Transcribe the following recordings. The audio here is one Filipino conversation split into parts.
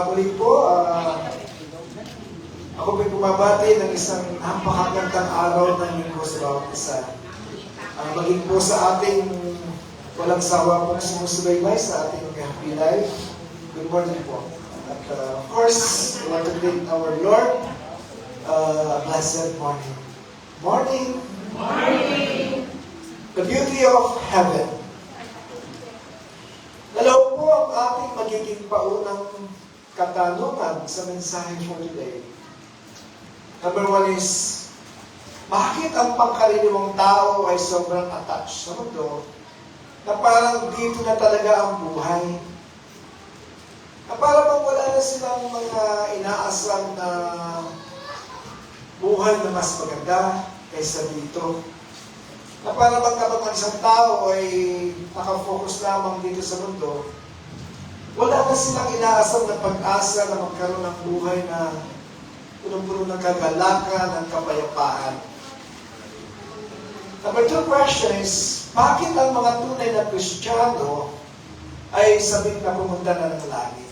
Muli po, ako po'y bumabati ng isang napakagandang araw ng linggo sa bawat isa. Maging po sa ating walang sawa pong sumusubaybay sa ating happy life. Good morning po. At of course, we want to greet our Lord. Blessed morning. Morning. Morning. The beauty of heaven. Dalawa po ang ating magiging paunang katanungan sa mensahe for today. Number one is, bakit ang pangkaraniwang tao ay sobrang attached sa mundo na parang dito na talaga ang buhay? Na parang wala na silang mga inaasam na buhay na mas maganda kaysa dito. Na para bang kapag ang isang tao ay nakafocus lamang dito sa mundo, wala na silang inaasam na pag-asa na magkaroon ng buhay na punong-puno ng kagalakan, ng kapayapaan. Number two question is, bakit ang mga tunay na Kristiyano ay sabik na pumunta na ng langit?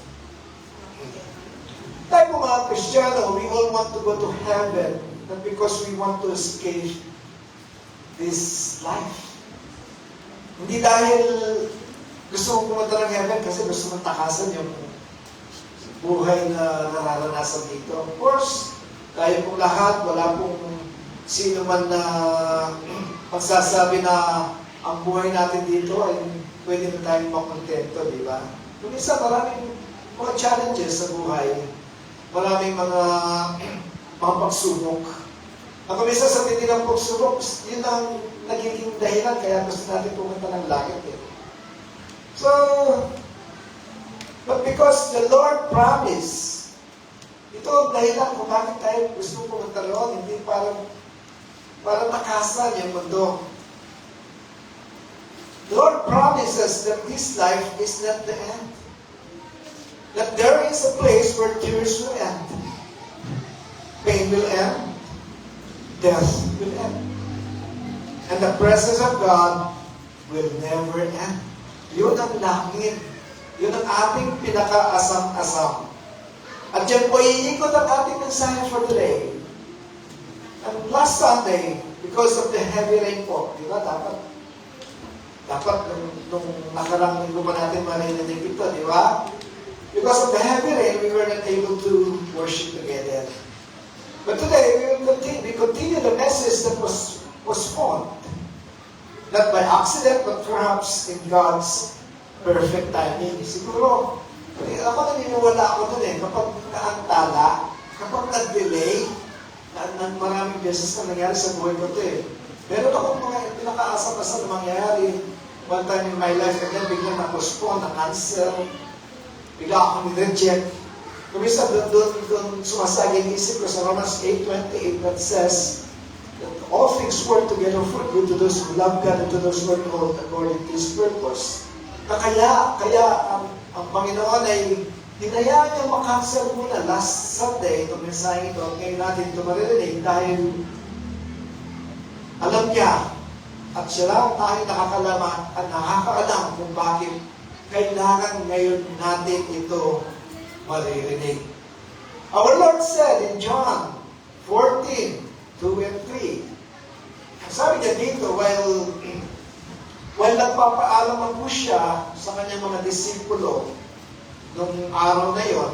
Tayo po mga Kristiyano, we all want to go to heaven, not because we want to escape this life. Hindi dahil gusto mong pumunta ng heaven kasi gusto mong takasan yung buhay na nararanasan dito. Of course, tayo pong lahat, wala pong sino man na magsasabi na ang buhay natin dito ay pwede na tayong makontento, di ba? Kung isa, maraming mga challenges sa buhay. Maraming mga pagsubok. Ang kumisa sa tindi ng pagsubok, yun ang nagiging dahilan kaya gusto natin pumunta ng langit. So, but because the Lord promised, ito ang dahilan kung bakit tayo gusto pumunta roon, hindi para takasan yung mundo. The Lord promises that this life is not the end. That there is a place where tears will end. Pain will end. Death will end. And the presence of God will never end. Yun ang langit. Yun ang ating pinaka-asam-asam. At dyan po iikot ang ating mensahe for today. And last Sunday, because of the heavy rain po, di ba, dapat nung nakarang linggo pa natin marinig ito, di ba? Because of the heavy rain, we were not able to worship together. But today, we continue the message that was formed. Not by accident, but perhaps in God's perfect timing. Siguro, ako naniniwala ako dun kapag naantala, kapag nag-delay, maraming beses na nangyari sa buhay ko ito Meron akong mga pinakaasam-asam na mangyayari. One time in my life, and then biglang na-postpone, na-cancel, bigla akong ni-reject. Kumisa doon sumasaging isip ko sa Romans 8:28 that says that all things work together for good to those who love God and to those who are called according to His purpose. Kaya ang Panginoon ay hinayaan niya makancel muna last Sunday itong mensahe ito. Ngayon natin ito maririnig dahil alam niya at siya lang tayong nakakaalam kung bakit kailangan ngayon natin ito maririnig. Our Lord said in John 14:2 and 3, sabi niya dito, while nagpapaalam po siya sa kanyang mga disipulo nung araw na yon,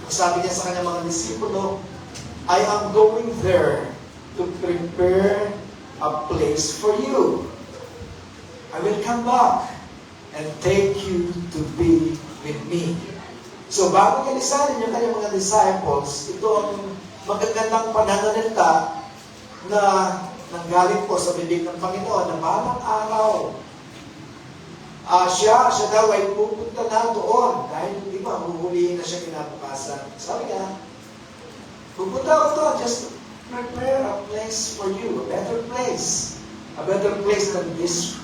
sabi niya sa kanyang mga disipulo, I am going there to prepare a place for you. I will come back and take you to be with me. So, bago niya lisanin yung kanyang mga disciples, ito ang magagandang pananalita na nanggaling po sa bibig ng Panginoon na balang araw. Siya daw ay pupunta na doon dahil di ba, huhulihin na siya kinabukasan. Sabi niya, pupunta ako doon just to prepare a place for you, a better place than this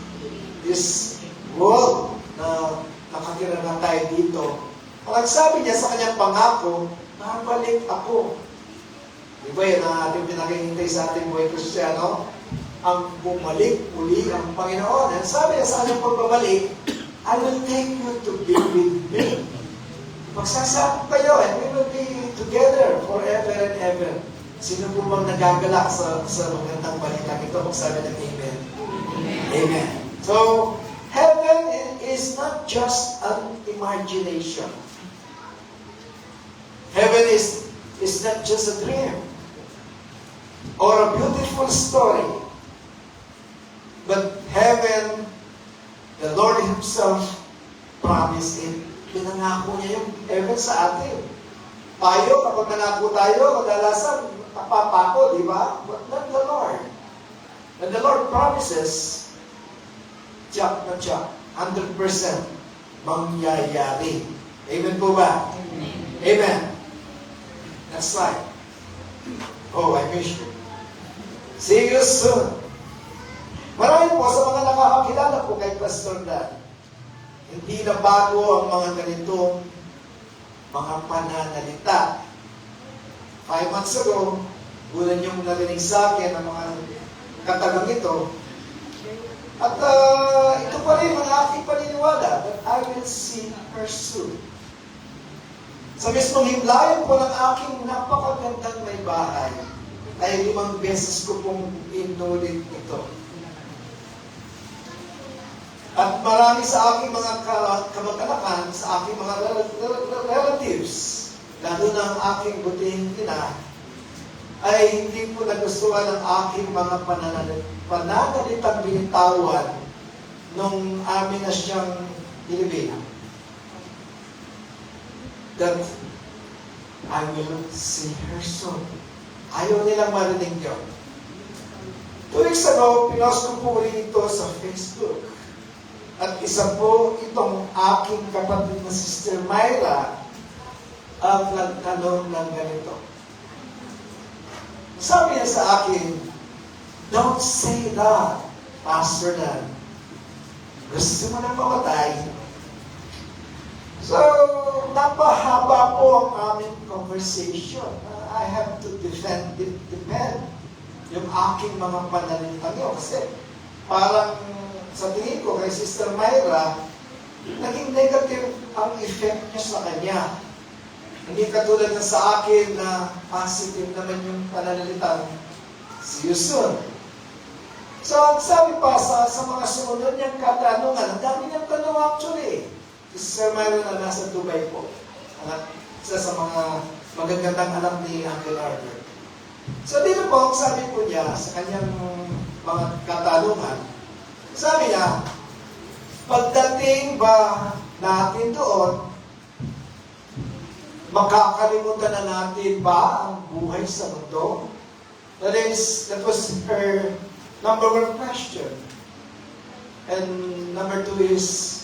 world na nakatira na tayo dito. Ang sabi niya sa kanyang pangako, babalik ako. Di ba yan ang ating pinakihintay sa ating buhay Kristiyano? Ang bumalik uli ang Panginoon. And sabi niya sa kanyang pagbabalik, I will take you to be with me. Magsasama kayo and we will be together forever and ever. Sino po bang nagagalak sa magandang balita ito? Magsabi ng Amen. Amen. So, heaven is not just an imagination. Heaven is not just a dream or a beautiful story. But heaven, the Lord Himself promised it. Pinangako niya yung heaven sa atin. Tayo, kapag nangako tayo, kadalasan, napapako, di ba? But not the Lord. And the Lord promises, tiyak na tiyak, 100% mangyayari. Amen po ba? Amen. Next slide. Oh, I missed you. See you soon. Marami po sa mga nakakakilala po kay Pastor Dan. Hindi na bago ang mga ganitong mga pananalita. 5 months ago, una niyong narinig sa akin ang mga katagang ito. At ito pa rin ang aking paniniwala that I will see her soon. Sa mismong himlayan po ng aking napakagandang may bahay, ay 5 beses ko pong inulit ito. At marami sa aking mga kamag-anakan, sa aking mga relatives, lalo na ang aking butihing ina, ay hindi po nagustuhan ng aking mga pananalitang binitawan nung amin na siyang ilibig. That I will see her soon. Ayaw nilang marinig yun. 2 weeks ago, pinost ko po rin ito sa Facebook. At isa po itong aking kapatid na Sister Myra ang nagtanong ng ganito. Sabi niya sa akin, don't say that, Pastor Dan. Gusto mo na mamatay? So, napahaba po ang aming conversation. I have to defend yung aking mga panalitang yun. Kasi parang sa tingin ko kay Sister Myra, naging negative ang effect niya sa kanya. Hindi katulad na sa akin na positive naman yung pananalitang see you soon. So, sabi pa sa mga sumunod niyang katanungan, ang dami niyang tanong actually. Sister Myra na nasa Dubai po. Isa sa mga magagandang anak ni Uncle Albert. So, dito po, sabi po niya sa kanyang mga katanungan, sabi niya, pagdating ba natin doon, makakalimutan na natin ba ang buhay sa mundo? That was her number 1 question. And number 2 is,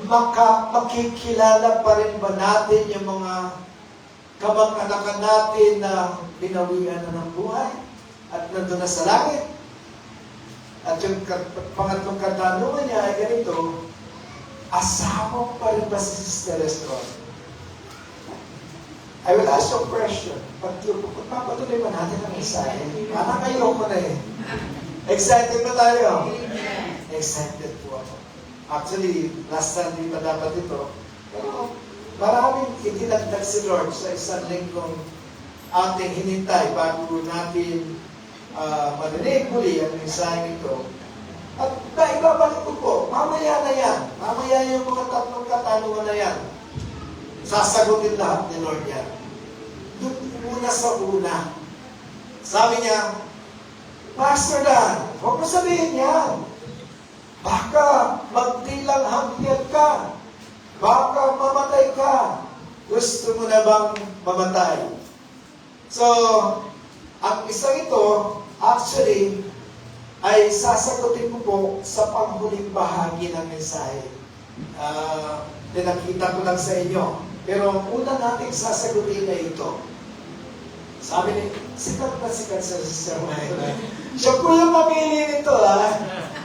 makikilala pa rin ba natin yung mga kamag-anakan natin na binawian na ng buhay at nandun na sa langit? At yung pangatlong katanungan niya ay ganito, asawa pa rin ba si Sister Estron? I will ask you a question. Pagpapatuloy ba natin ang mensahe? Parang ayoko na eh. Excited ba tayo? Excited po ako. Actually, last Sunday pa dapat ito. Pero maraming itinagdag si Lord sa isang linggong ating hinintay bago natin marinig muli ang mensahe ito. At naibabalik ko po, mamaya na yan. Mamaya yung mga 3 katanungan na yan. Sasagutin lahat ni Lord yan. Doon una sa una. Sabi niya, Pastor Dan, huwag mo sabihin yan. Baka magtilang hampiat ka. Baka mamatay ka. Gusto mo na bang mamatay? So, ang isang ito, actually, ay sasagutin ko po sa panghuling bahagi ng mensahe. Pinakita ko lang sa inyo. Pero ang una nating sasagutin na ito, sabi ni, sikat na sikat sa Sister Myra. Siya po yung mamili nito, ha?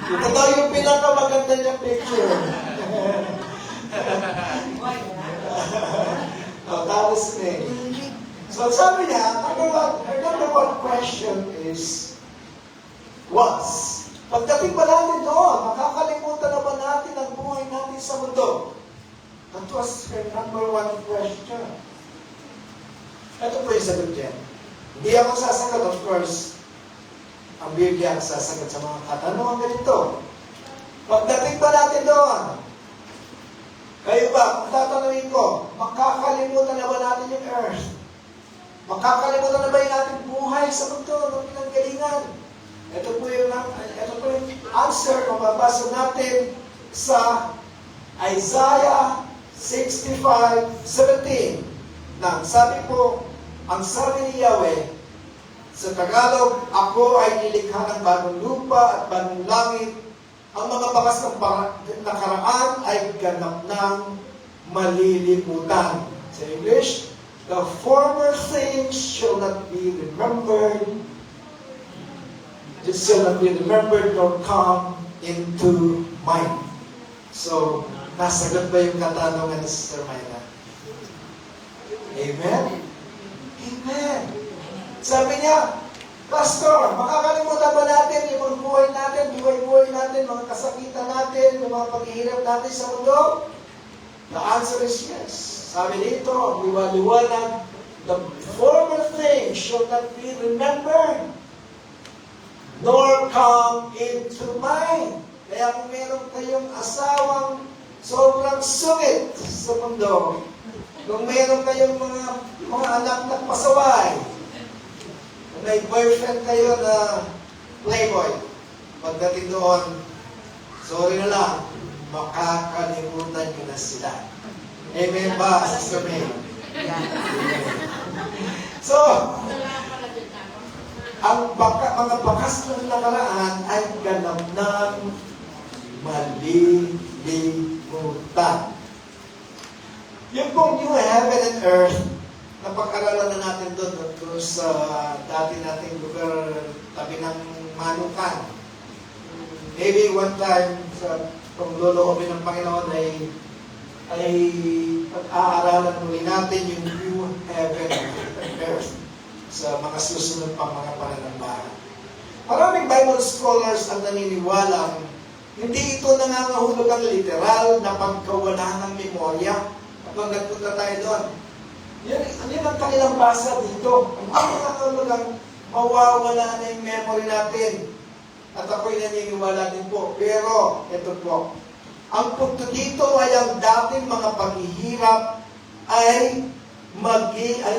Ito daw yung pinakamaganda niyang picture. Tapos ni. So sabi niya, her number 1 question was, pagdating ba natin doon, makakalimutan na ba natin ang buhay natin sa mundo? That was her number one question. Ito po yung sagot niya. Hindi ako sasagot, of course. Ang Biblia ang sasagot sa mga katanungan ganito. Pagdating ba natin doon? Kayo ba, kung tatanungin ko, makakalimutan na ba natin yung earth? Makakalimutan na ba yung ating buhay sa mundo ng pinanggalingan? Ito po yung answer kung mabasa natin sa Isaiah 65:17. Na sabi po, ang sabi ni Yahweh, sa Tagalog, ako ay nilikha ng bagong lupa at bagong langit. Ang mga bakas ng nakaraan ay ganap ng malilimutan. Sa English, the former things shall not be remembered. It shall not be remembered nor come into mind. So, nasagot ba yung katanungan ni Sister Myra? Amen? Amen. Sabi niya, Pastor, makakalimutan ba natin yung mga buhay natin, buhay natin, mga kasakitan natin, yung mga paghihirap natin sa mundo? The answer is yes. Sabi dito, liwaliwanag, the former things shall not be remembered, nor come into mind. Kaya kung meron kayong asawang sobrang sungit sa mundo, kung meron kayong mga anak na pasaway, kung may boyfriend kayo na playboy, pagdating doon, sorry na lang, makakalimutan nyo na sila. Amen ba, Sister May? So, ang mga bakas ng nakaraan ay ganap ng malilimutan. Yung pong new heaven and earth, napag-aralan na natin doon sa dati nating lugar, tabi ng Manukan. Maybe one time, kung loloobin ng Panginoon ay pag-aaralan muli natin yung new heaven and earth sa mga susunod pang mga pananambahan. Maraming Bible scholars ang naniniwalang hindi ito nangangahulog ang literal na pagkawala ng memorya kapag nagpunta tayo doon. Yan ang kanilang basa dito. Ang nangangahulog ang mawawala na yung memory natin. At ako'y naniniwala din po. Pero, ito po, ang punto dito ay ang dating mga paghihirap ay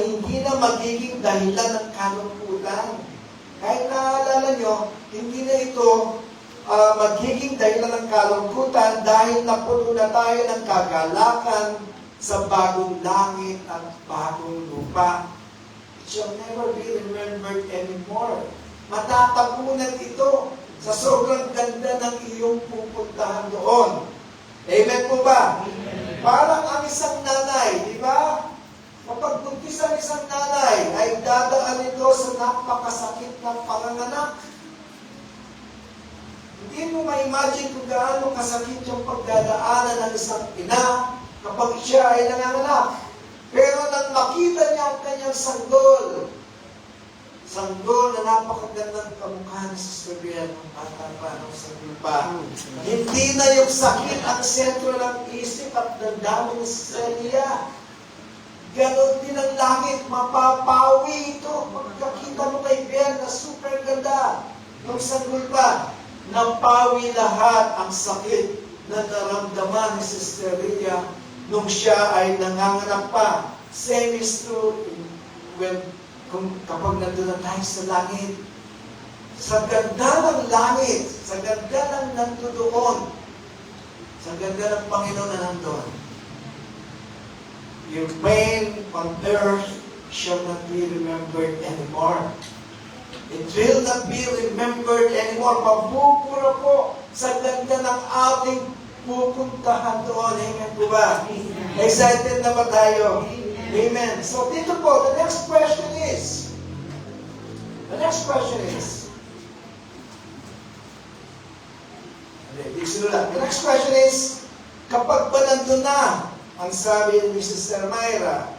hindi na magiging dahilan ng kalungkutan. Kahit naalala nyo, hindi na ito magiging dahilan ng kalungkutan dahil napuno na tayo ng kagalakan sa bagong langit at bagong lupa. It shall never be remembered anymore. Matatapunan ito sa sobrang ganda ng iyong pupuntahan doon. Amen po ba? Amen. Parang ang isang nanay, di ba? Kapag buntis ang isang nanay, ay dadaan ito sa napakasakit ng panganganak. Hindi mo ma-imagine kung gaano kasakit yung pagdadaanan ng isang ina kapag siya ay nanganganak. Pero nang makita niya ang kanyang sanggol na napakagandang kamukha ni Sister Bian ng bata pa, ng sanggol pa. Hindi na yung sakit ang sentro ng isip at damdamin ni Sister Lia. Ganon din ang langit, mapapawi ito. Pagkakita mo kay Ben na super ganda, nung sanggol pa, napawi lahat ang sakit na naramdaman ni Sister Lia nung siya ay nanganganak pa. Same is true kapag nandun na tayo sa langit. Sa ganda ng langit, sa ganda ng nandoon, sa ganda ng Panginoon na nandun, your pain on earth shall not be remembered anymore. It will not be remembered anymore. Mabubura po sa ganda ng ating pupuntahan doon. Amen po ba? Excited na ba tayo? Amen. So dito po, the next question is, the next question is, kapag ba nandun na, ang sabi ni Sister Myra,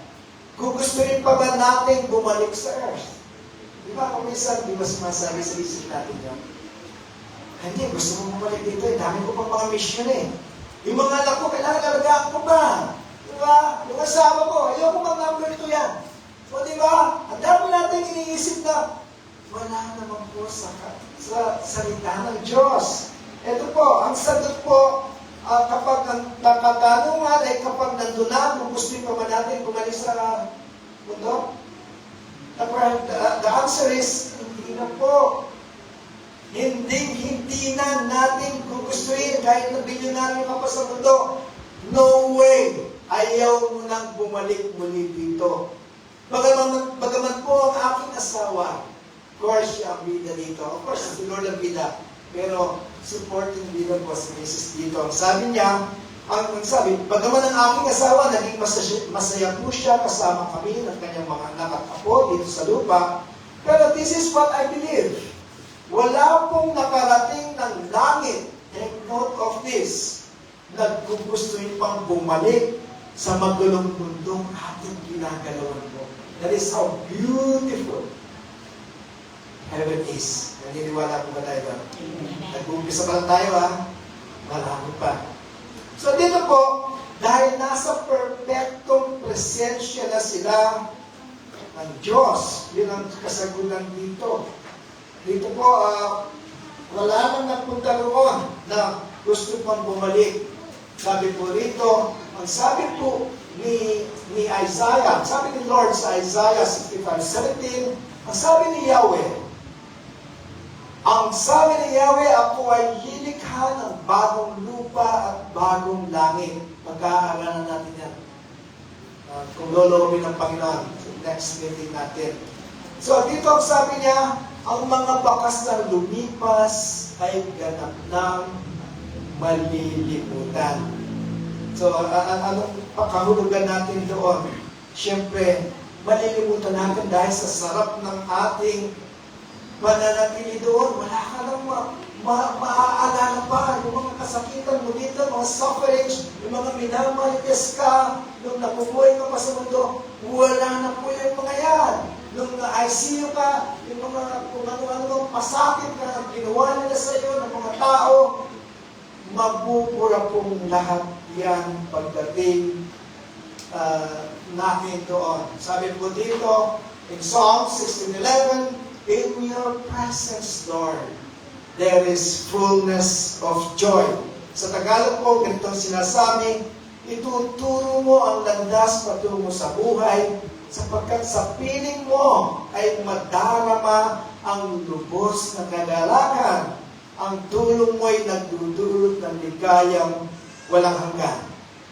gugustuhin pa ba natin bumalik sa earth? Di ba kung minsan, di ba sumasabi sa isip natin yun? Hindi, gusto mo bumalik dito. Dami ko pang mga mission eh. Yung mga anak ko, kailangan alagaan ko ba? asawa ko, ayoko mag number 2 yan. O di ba? Ang dami natin iniisip na wala naman po sa salita ng Diyos. Ito po, ang sagot po, kapag ang katanungan ay kapag nandun na, kung gusto pa ba natin bumalik sa mundo? The answer is, hindi na po. Hindi na natin gugustuhin kahit na bilyonaryo ka pa sa mundo. No way! Ayaw mo nang bumalik muli dito. Bagaman po ang aking asawa, of course, siya ang bida dito. Of course, si Lord ang bida. Pero, supporting bida po si Mrs. dito. Ang sabi niya, bagaman ang aking asawa, naging masaya po siya kasama kami ng kanyang mga anak at apo dito sa lupa. Pero this is what I believe. Wala pong nakarating ng langit. Take note of this. Naggugustuhin pang bumalik sa magulong mundong ating ginagalawan po. That is how beautiful heaven is. Naniniwala po ba tayo ba? Nag-uumpisa pa lang tayo ha? Marami pa. So dito po, dahil nasa perfectong presensya na sila ng Diyos, yun ang kasagutan dito. Dito po, wala nang nagpunta roon na gusto pang bumalik. Sabi po rito, ang sabi po ni Isaiah, sabi ni Lord sa Isaiah 65:17, ang sabi ni Yahweh, ako ay lilikha ng bagong lupa at bagong langit. Pagkaaralan natin yan. Kung loloobin ng Panginoon, next meeting natin. So, dito ang sabi niya, ang mga bakas na lumipas ay ganap ng malilimutan. So, anong pakahulugan natin doon? Siyempre, malilimutan natin dahil sa sarap ng ating mananatili doon. Wala ka nang maaalala pa yung mga kasakitan mo dito, mga sufferings, yung mga minamalites ka, nung nabubuhay ka pa sa mundo. Wala na po yung mga yan. Nung na-ICU ka, yung mga kung ano-ano pasakit na ginawa nila sa iyo ng mga tao, mabubura pong lahat yan pagdating natin doon. Sabi po dito, in Psalm 16:11, in your presence, Lord, there is fullness of joy. Sa Tagalog po, ganito sinasabi, ituturo mo ang landas patungo sa buhay, sapagkat sa piling mo ay madarama ang lubos na kagalakan. Ang tulong mo ay nagdudulot ng ligayang walang hanggan.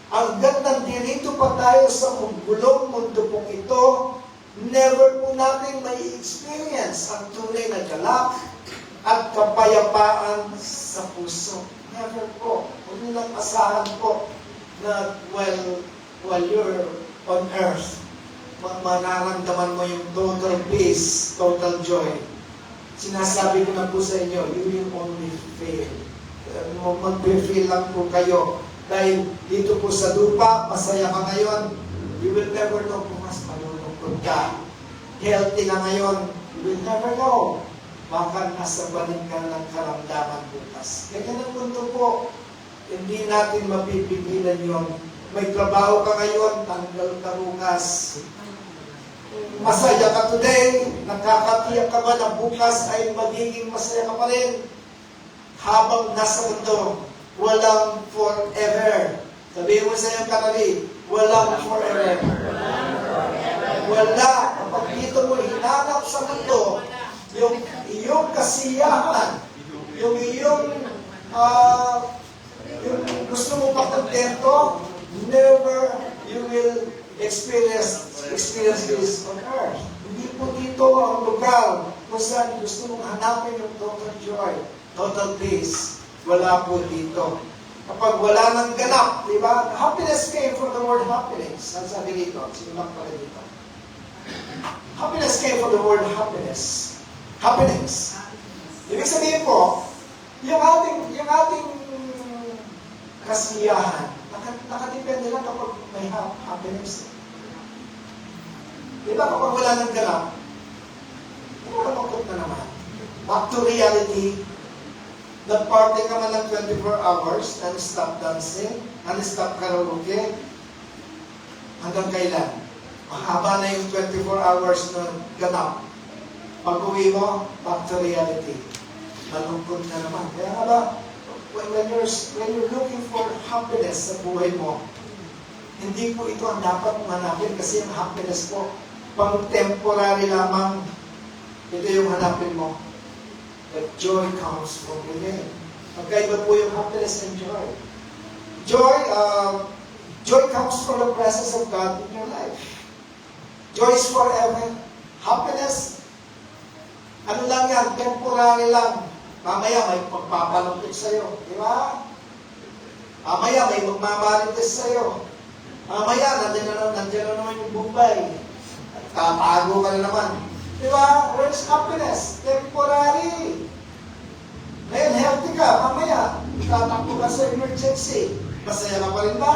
Hanggat nandirito pa tayo sa gulong mundo pong ito, never po natin may experience ang tunay na galak at kapayapaan sa puso. Never po. Huwag nyo lang asahan po na while you're on earth, mararamdaman mo yung total peace, total joy. Sinasabi ko na po sa inyo, you will only fail. Mag-feel lang po kayo. Dahil dito po sa lupa, masaya ka ngayon, you will never know kung mas malulungkot ka. Healthy ka ngayon, you will never know. Baka nasa balik ka ng karamdaman bukas. Ganyan ang mundo po. Hindi natin mapipigilan yun. May trabaho ka ngayon, tanggal ka bukas. Masaya ka today, nakakatiyak ka ba na bukas ay magiging masaya ka pa rin? Habang nasa mundo, walang forever. Sabihin mo sa iyong katabi, walang forever. Wala. Kapag dito mo hinanap sa mundo, yung iyong kasiyahan, yung gusto mo pa kontento, never you will experience this on earth. Hindi po dito ang lugar kung saan gusto mong hanapin yung total joy, total peace. Wala po dito. Kapag wala nang ganap, di ba? Happiness came from the word happiness. Ang sabi dito, sinulang pala dito. Happiness came from the word happiness. Happiness. Ibig sabihin po, yung ating kasiyahan, nakadepende lang kapag may happiness. Di ba kapag wala nang ganap, malungkot na naman. Back to reality, nag-party ka man ng 24 hours, non-stop dancing, non-stop karaoke, Hanggang kailan? Mahaba na yung 24 hours na ganap. Pag uwi mo, back to reality. Malungkot na naman. Kaya nga ba, when you're looking for happiness sa buhay mo, hindi po ito ang dapat mong hanapin kasi ang happiness po, pang temporary lamang, ito yung hanapin mo. But joy comes from within. Magkaiba po yung happiness and joy. Joy comes from the presence of God in your life. Joy is forever. Happiness, ano lang yan, temporary lang. Mamaya may pagpapalumpit sa'yo. Di ba? Mamaya may magmamarites sa'yo. Mamaya, nandiyan na naman yung Bombay. At tatago ka na naman. Di ba? Where is happiness? Temporary. Ngayon, healthy ka. Mamaya, tatakbo ka sa emergency. Masaya ka pa rin ba?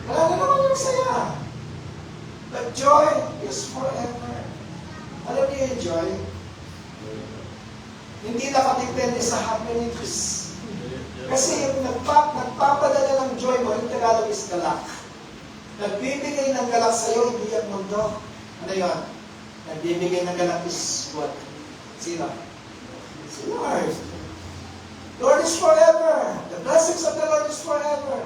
Wala na naman yung saya. But joy is forever. Alam niyo yung joy? Hindi nakadepende sa happiness. Kasi yung nagpapadala ng joy mo, yung Tagalog is galak. Nagbibigay ng galak sa'yo, hindi ang mundo. Ano yun? Nagbibigay ng galak is what? Sino? Si Lord. Lord is forever. The blessings of the Lord is forever.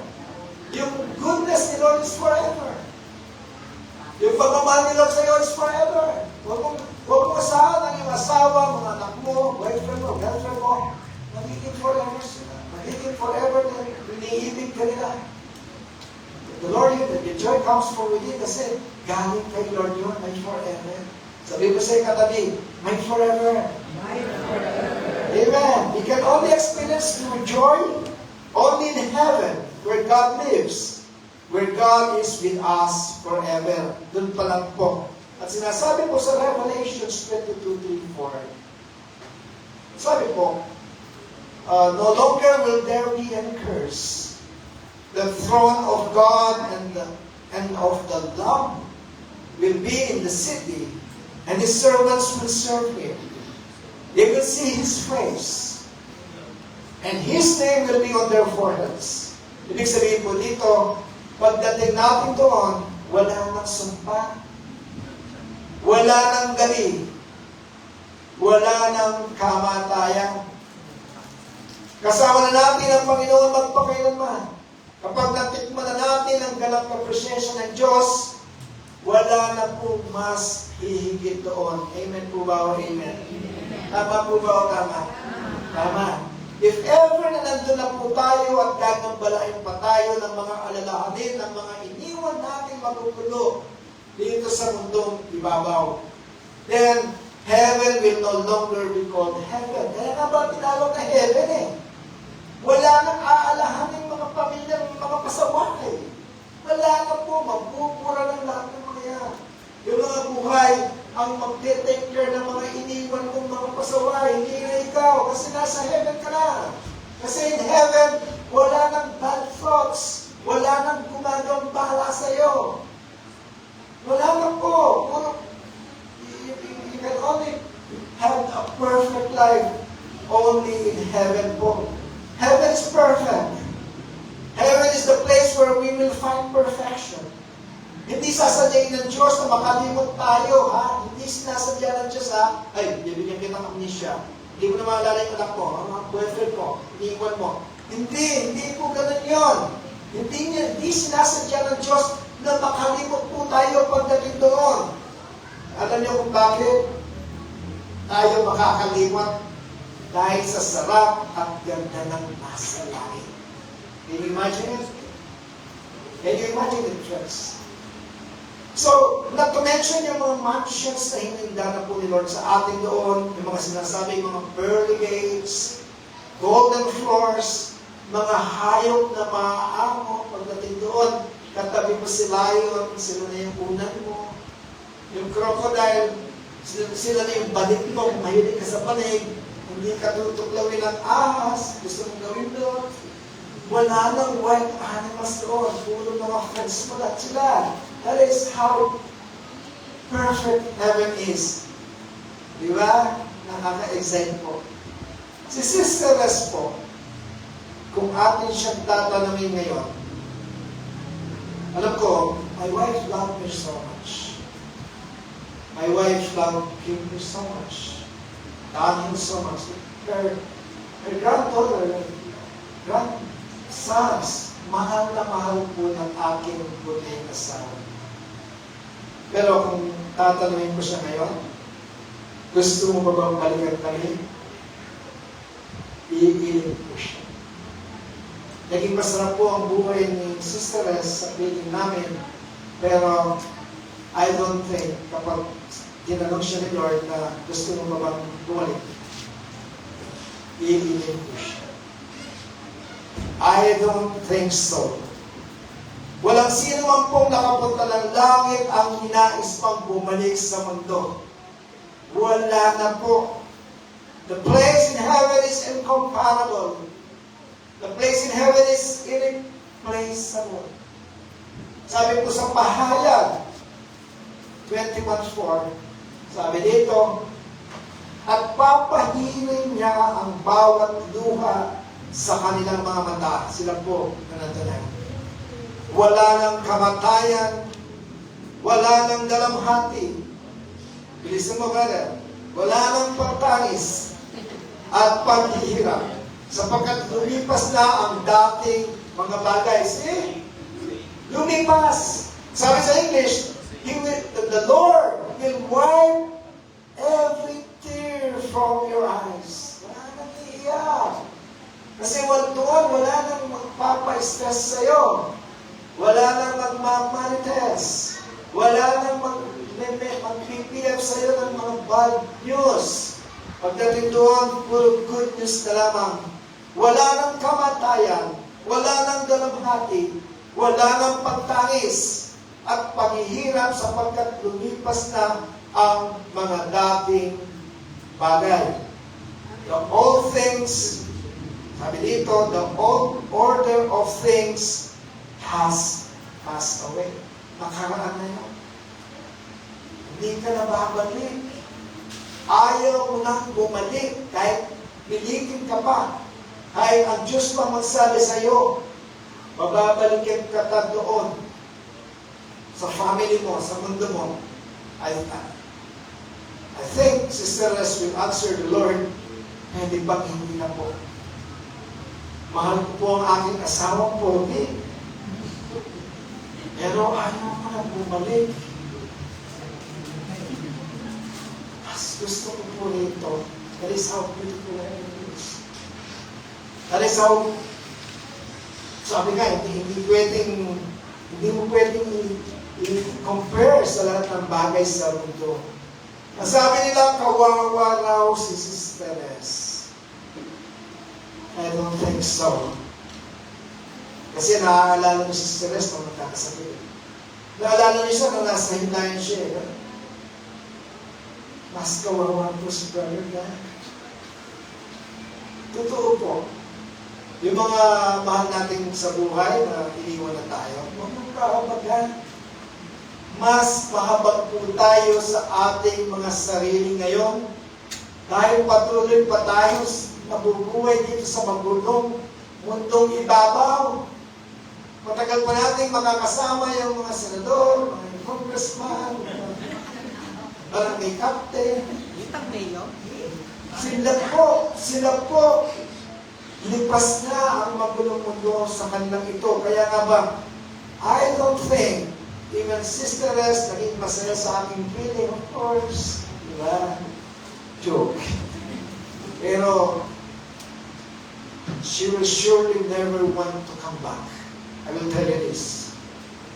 Yung goodness ni Lord is forever. Yung pagmamahal ni Lord sa'yo is forever. Huwag mong asahan ang iyong asawa, mga anak mo, boyfriend mo, girlfriend mo. Magiging forever sila. Magiging forever na iniibig ka nila. The Lord, the joy comes from within kasi galing kay Lord yun, may forever. Sabi mo sa'yo katabi, may forever. My forever. Amen. You can only experience true joy only in heaven, where God lives. Where God is with us forever. Doon pa lang po. At sinasabi po sa Revelation 22:3-4, sabi po, no longer will there be any curse. The throne of God and of the Lamb will be in the city, and His servants will serve Him. They will see His face, and His name will be on their foreheads. Ibig sabihin po dito, pagdating natin doon, wala nang sumpa, wala nang galing, wala nang kamatayan. Kasama na natin ang Panginoon magpakailanman. Kapag natikman na natin ang ganap na presensya ng Diyos, wala na po mas hihigit doon. Amen po ba o amen? Tama po ba o tama? Tama. If ever na nandun na po tayo at gagambalain pa tayo ng mga alalahanin, ng mga iniwan natin magugulo dito sa mundong ibabaw, then heaven will no longer be called heaven. Kaya nga ba tinawag na heaven eh? Wala nang aalahanin mga pamilya, mga pasaway. Wala na po, mabubura ng lahat ng mga yan. Yung mga buhay, ang mag-take care ng mga iniwan kong mga pasaway, hindi na ikaw, kasi nasa heaven ka na. Kasi in heaven, wala nang bad thoughts, wala nang gumagawang bala sa'yo. Wala na po. You can only have a perfect life only in heaven po. Heaven is perfect. Heaven is the place where we will find perfection. Hindi sasadyain ng Diyos na makalimot tayo, ha? Hindi sinasadya ng Diyos, ha? Ay, bibigyan kita ng amnesia. Hindi mo na maalala yung anak mo, ang boyfriend mo, iniiwan mo. Hindi po ganun yun. Hindi sinasadya ng Diyos na makalimot po tayo pagdating doon. Alam niyo kung bakit tayo makakalimot? Dahil sa sarap at ganda ng nasa langit. Can you imagine it? Can you imagine it, friends? So, not to mention yung mga mansions na hininda na po ni Lord sa atin doon, yung mga sinasabi, mga pearly gates, golden floors, mga hayop na maaamo pagdating doon, katabi mo si lion, sila na yung unan mo. Yung crocodile, sila na yung balit mo, mahilig ka sa panig, hindi ka tutuklawin ng ahas, gusto mong gawin doon. Wala nang wild animals doon, puro mga friends mo lahat sila. That is how perfect heaven is. Di ba? Nakaka-excite po. Si Sister Les po, kung atin siyang tatanungin ngayon, alam ko, My wife loved me so much. My wife loved him so much. Loved him so much. Her granddaughter, grandsons, mahal na mahal po ng aking buting asawa. Pero kung tatanungin ko siya ngayon, gusto mo ba bang balikan kami? Iiling po siya. Naging masarap po ang buhay ni Sister Res sa piling namin, pero I don't think kapag tinanong siya ni Lord na gusto mo ba bang bumalik, iiling po siya. I don't think so. Walang sino man pong nakapunta ng langit ang hinais pang bumalik sa mundo. Wala na po. The place in heaven is incomparable. The place in heaven is irreplaceable. Sabi po sa Pahayag 21:4, sabi dito, at papahirin niya ang bawat luha sa kanilang mga mata. Sila po na natanan. Wala ng kamatayan, wala ng dalamhati. Bilisan mo, brother. Wala ng pagtangis at paghihirap, sapagkat lumipas na ang dating mga bagay. See? Lumipas. Sabi sa English, the Lord will wipe every tear from your eyes. Wala nang iiyak. Kasi doon, wala nang magpapa-stress sa'yo. Wala nang magmamarites. Wala nang mag-PPF sa'yo ng mga bad news. Pagdating doon, puro good news na lamang. Wala nang kamatayan. Wala nang dalamhati. Wala nang pagtangis. At paghihirap sapagkat lumipas na ang mga dating bagay. The old things, sabi dito, the old order of things has passed away. Nakaraan na yun. Hindi ka na babalik. Ayaw mo nang bumalik kahit pilitin ka pa. Kahit ang Diyos pa magsabi sa iyo, mababalikin ka ta doon sa family mo, sa mundo mo. I think Sister Res will answer the Lord, hindi bang hindi na po. Mahal ko po ang aking asawang pogi. Pero ayaw ko na bumalik. Mas gusto ko po rito. That is how beautiful I is. That is how, sabi nga, hindi mo pwedeng i-compare sa lahat ng bagay sa mundo. Nasabi nila, kawawa raw si Sister Res. I don't think so. Kasi naaalala mo si Sister Res nung magkakasakit. Naaalala niyo siya nung nasa hindayan siya. Mas kawawa po si Brother Dan. Totoo po. Yung mga mahal natin sa buhay na iniwan na tayo, huwag mong kahabagan. Mas mahabag po tayo sa ating mga sarili ngayon dahil patuloy pa tayo nabubuhay dito sa magulong mundong ibabaw. Matagal pa natin makakasama yung mga senador, mga congressman, mga barangay captain. Sila po, lipas na ang magulong mundo sa kanilang ito. Kaya nga ba, I don't think even Sister Res naging masaya sa aking feeling, of course. Diba? Joke. Pero, she will surely never want to come back. I will tell you this.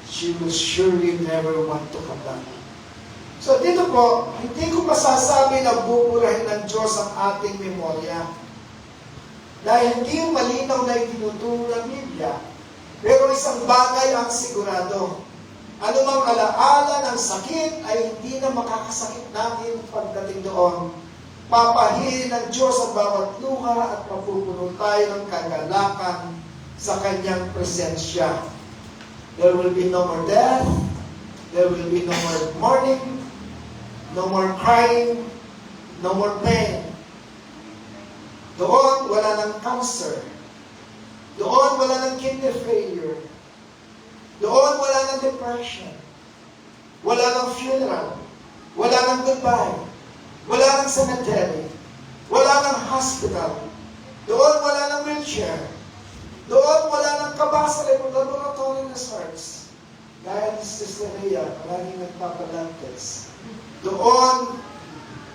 She will surely never want to come back. So dito po, hindi ko masasabi na buburahin ng Diyos ang ating memorya. Dahil hindi yung malinaw na itinuturo ng Biblia. Pero isang bagay ang sigurado. Anumang alaala ng sakit ay hindi na makakasakit natin pagdating doon. Papahirin ng Diyos ang bawat luha at mapupuno tayo ng kagalakan sa Kanyang presensya. There will be no more death. There will be no more mourning. No more crying. No more pain. Doon, wala ng cancer. Doon, wala ng kidney failure. Doon, wala ng resurrection. Wala nang funeral. Wala nang goodbye. Wala nang cemetery. Wala nang hospital. Doon wala nang wheelchair. Doon wala nang kabasa laboratory research. Gaya ni Sister Rhea, laging nagpapalantes. Doon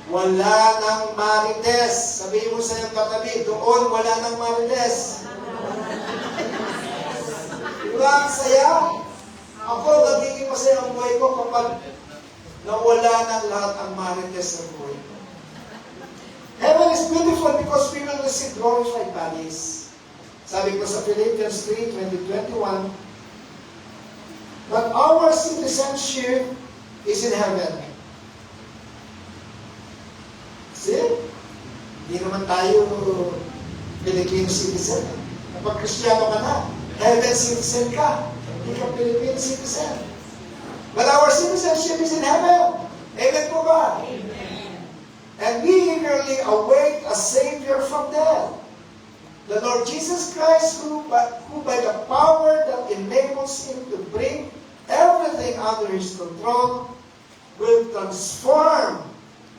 wala nang marites. Sabihin mo sa iyong katabi, doon wala nang marites. Diba ang saya? Ako, magiging masaya ang buhay ko kapag nawala ng lahat ang marites sa buhay ko. Heaven is beautiful because we will receive glorified bodies. Sabi ko sa Philippians 3:20-21, but our citizenship is in heaven. See? Hindi naman tayo Filipino citizen. Kapag Kristiyano ka na, heaven citizen ka. Hindi ka Filipino citizen. But our citizenship is in heaven. Amen po ba? Amen. And we eagerly await a Savior from death. The Lord Jesus Christ, who by the power that enables Him to bring everything under His control, will transform,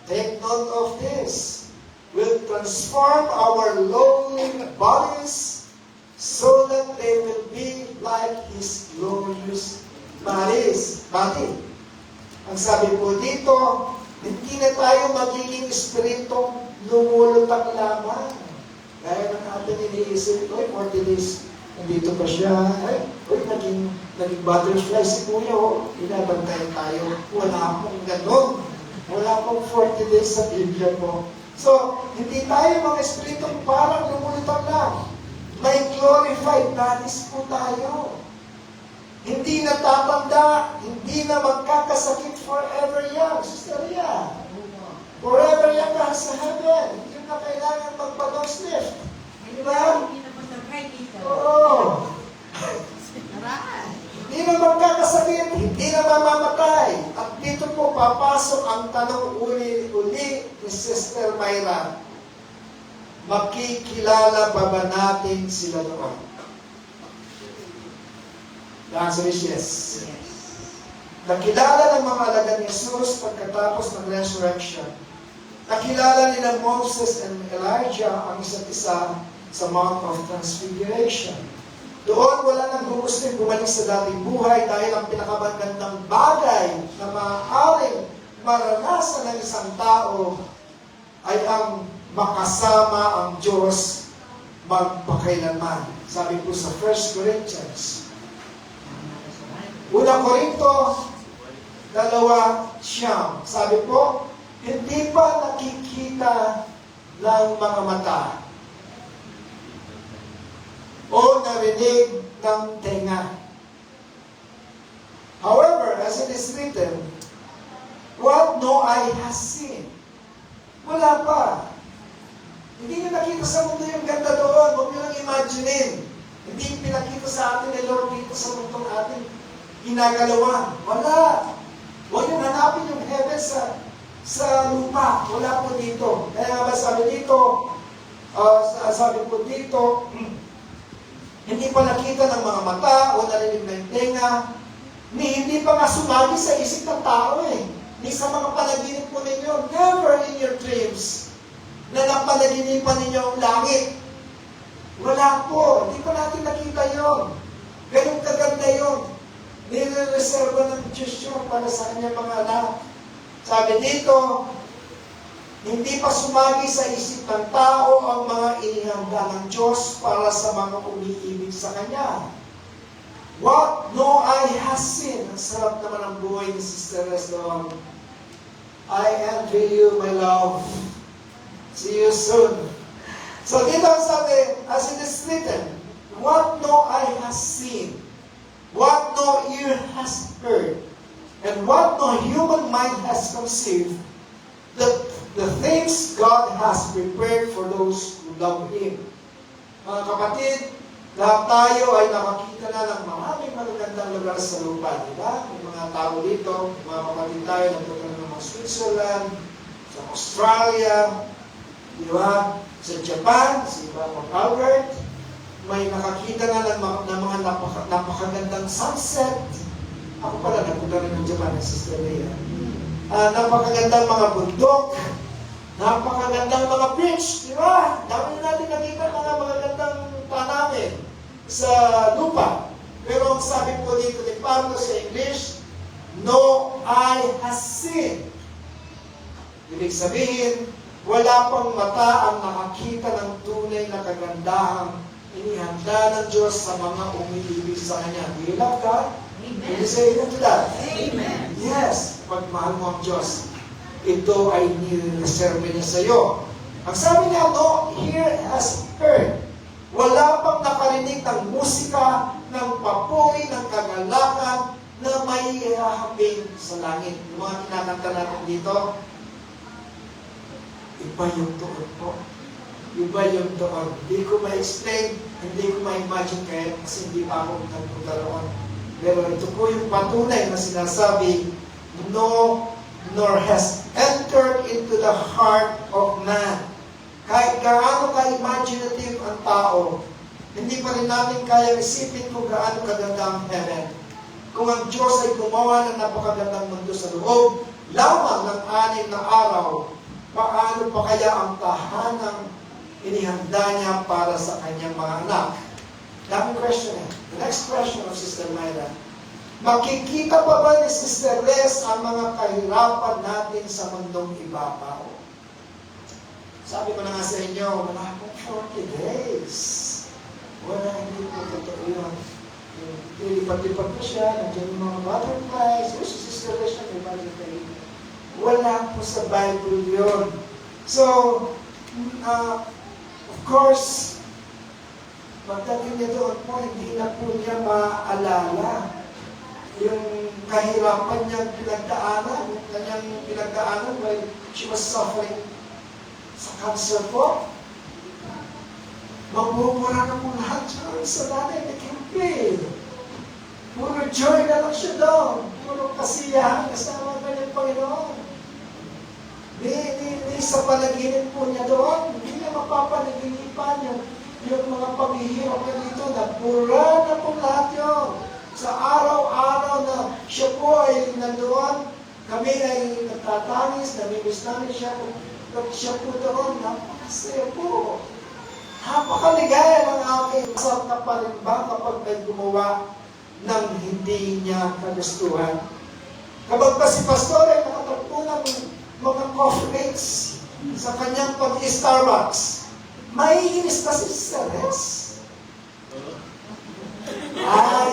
take note of this, will transform our lowly bodies so that they will be like His glorious body. Ang sabi po dito, hindi na tayo magiging espiritong lumulutang lamang. Gaya ng ating iniisip, 40 days, nandito pa siya, naging butterfly si Kuya, binabantayan tayo. Wala akong ganon. Wala akong 40 days sa Biblia po. So, hindi tayo mga espiritong parang lumulutang lang. May glorified bodies po tayo. Hindi na tatanda, hindi na magkakasakit forever young. Sister Ria, forever young ka sa heaven. Hindi na kailangan magpa-dose lift. Di ba? Hindi na masakay dito. Oo. Hindi na magkakasakit, hindi na mamamatay. At dito po papasok ang tanong uli ni Sister Myra. Makikilala pa ba natin sila noon? The answer is yes. Nakilala ng mga alagad ni Jesus pagkatapos ng resurrection. Nakilala nila Moses and Elijah ang isa't isa sa Mount of Transfiguration. Doon wala nang gustong bumalik sa dating buhay dahil ang pinakamagandang bagay na maaaring maranasan ng isang tao ay ang makasama ang Diyos magpakailanman. Sabi po sa 1 Corinthians. Unang Korinto 2:9. Sabi po, hindi pa nakikita ng mga mata o narinig ng tenga. However, as it is written, what no eye has seen. Wala pa. Hindi nyo nakita sa mundo yung ganda doon. Huwag nyo lang imaginein. Hindi pinakita sa atin ni Lord dito sa mundong atin ginagalawan. Wala. Huwag nyo hanapin yung heaven sa lupa. Wala po dito. Kaya nga ba sabi po dito, hindi pa nakita ng mga mata o narinig ng tenga, hindi pa nga sumagi sa isip ng tao eh. Ni sa mga panaginip po ninyo, never in your dreams na napanaginipan ninyo ang langit. Wala po. Hindi pa natin nakita yon. Ganun kaganda yon. Nire-reserva ng Diyos yun para sa kanyang mga anak. Sabi dito, hindi pa sumagi sa isip ng tao ang mga inihanda ng Diyos para sa mga umiibig sa Kanya. What no eye has seen. Ang sarap naman ang buhay ni Sister Resdon. I envy you, my love. See you soon. So dito sabi, as it is written, what no eye has seen, what no ear has heard, and what no human mind has conceived, the things God has prepared for those who love Him. Mga kapatid, lahat tayo ay nakakita na ng maraming magagandang lugar sa lupa, di ba? May mga tao dito, mga kapatid tayo, nagpunta ng mga Switzerland, sa Australia, di ba? Sa Japan, si Mama Albert, may nakakita na ng mga napakagandang sunset, Ako pala, nagpunta rin ng Japan ng Sister Leia. Napakagandang mga bundok, napakagandang mga beach, di ba? Dami na natin nakita mga magagandang tanawin sa lupa. Pero ang sabi po dito ni Pablo sa English, no eye has seen. Ibig sabihin, wala pang mata ang nakakita ng tunay na kagandahang inihanda ng Diyos sa mga umiibig sa Kanya. Do you love God? Amen. Can you say amen to that? Amen. Yes, pagmahal mo ang Diyos, ito ay nireserve niya sa iyo. Ang sabi niya, no ear has heard. Wala pang nakarinig ng musika, ng papuri, ng kagalakan na may hahapin sa langit. Yung mga kinakanta natin dito, iba yung doon po. Iba yung doon. Hindi ko ma-explain, hindi ko ma-imagine kaya kasi hindi pa ako nagpunta. Pero ito po yung patunay na sinasabi, no, nor has entered into the heart of man. Kahit gaano ka-imaginative ang tao, hindi pa rin namin kaya isipin kung gaano kaganda ang heaven. Kung ang Diyos ay gumawa ng napakagandang mundo sa loob, lamang ng 6 na araw, paano pa kaya ang tahanang inihanda niya para sa kanyang mga anak? Daming question eh. The next question of Sister Myra. Makikita pa ba ni Sister Les ang mga kahirapan natin sa mundong ibabaw? Sabi ko na nga sa inyo, wala akong 40 days. Wala, hindi po totoo yun. Lilipat-lipat ko siya, nandiyan yung mga butterflies. Yung si Sister Les siya, may butterfly. Wala po sa Bible yun. So, of course, pagdating niya doon po, hindi na po niya maaalala yung kahirapan niyang pinagdaanan, yung kanyang pinagdaanan while she was suffering sa cancer po. Magbubura na po lahat siya sa nanay na kimpil. Puro joy na lang siya doon. Puro kasiyahan kasama ka ng Panginoon. Di sa panaginip po niya doon, hindi niya mapapanaginipan yung mga paghihirap niya dito. Nabura na po lahat yun. Sa araw-araw na siya po ay nandoon, kami ay nagtatangis, namimiss namin siya po doon. Napakasaya po. Napakaligaya ng aking asap na pa rin ba kapag may gumawa ng hindi niya kagustuhan. Kapag pa si Pastor ay nakatagpo ng mga coffee mates sa kanyang pag-Starbucks, maiinis pa si Ceres. I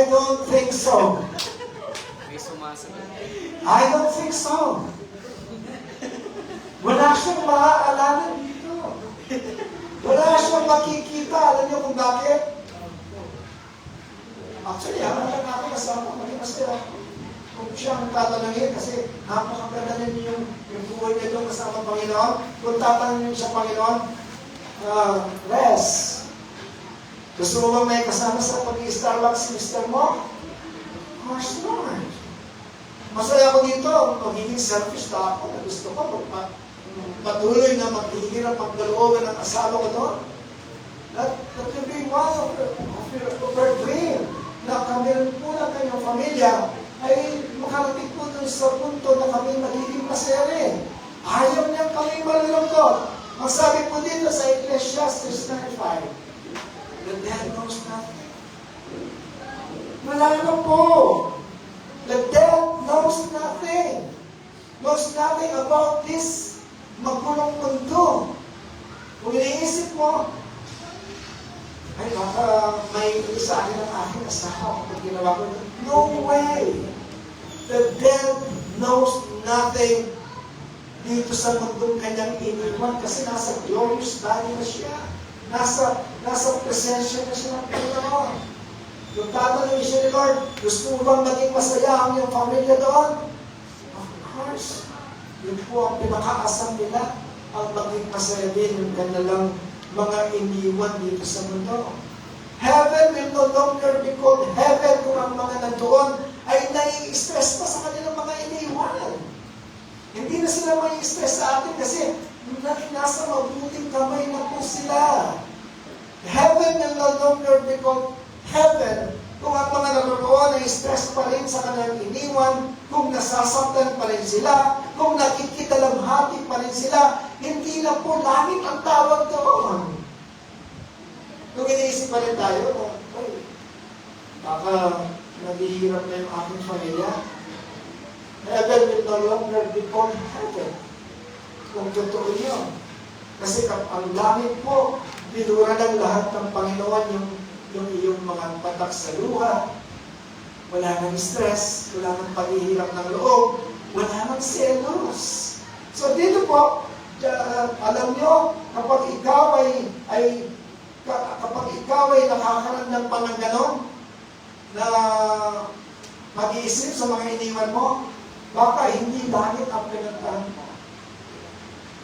don't think so. I don't think so. Wala siyang maaalala dito. Wala siyang makikita. Alam niyo kung bakit? Actually, habang lang ako kasama, maging masaya. Kung siya ang tatanungin, kasi napakaganda niyo yung buhay niya doon kasama ang Panginoon. Kung tatanungin niyo sa Panginoon, rest. Gusto mo ba may kasama sa pag-i-Starbucks si Mr. mo? Of course not. Masaya ko dito, magiging selfish na ako na gusto ko patuloy na maghihirap ang kalooban ng asawa ko doon. That will be one of her dream na kami rin po na kanyang pamilya ay makarating po dun sa punto na kami magiging masaya rin. Ayaw niya kami malulungkot. Ang sabi po dito sa Ecclesiastes 9:5, the dead knows nothing. Wala na po. The dead knows nothing. Knows nothing about this magulong mundo. Kung iniisip mo, ay baka may sa akin ang aking asawa kapag ginawa ko. No way! The dead knows nothing dito sa mundong kanyang iniwan kasi nasa glorious body na siya. Nasa presensya na siya ng Panginoon. Yung tatanungin siya ni Lord, gusto mo bang maging masaya ang iyong pamilya doon? Of course. Yun po ang pinakaasam nila, ang maging masaya din yung kanilang mga iniwan dito sa mundo. Heaven will no longer be called heaven kung ang mga nandoon ay nai-stress pa sa kanilang mga iniwan. Hindi na sila mai-stress sa atin kasi nasa mabuting kamay na po sila. Heaven will no longer be called heaven kung ang mga stress pa rin sa kanilang iniwan, kung nasasaktan pa rin sila, kung nakikitalamhati pa rin sila, hindi na po langit ang tawag doon. Kung iniisip pa rin tayo, ay, baka naghihirap na yung aking pamilya, heaven will no longer be called heaven. Kung totoo yun. Kasi ang langit po, binura ng lahat ng Panginoon yung iyong mga patak sa luha. Wala nang stress, wala nang paghihirap ng loob, wala nang selos. So dito po, alam nyo, kapag ikaw ay nakakaramdam pa ng ganon, na mag-iisip sa mga iniwan mo, baka hindi langit ang pinuntahan mo.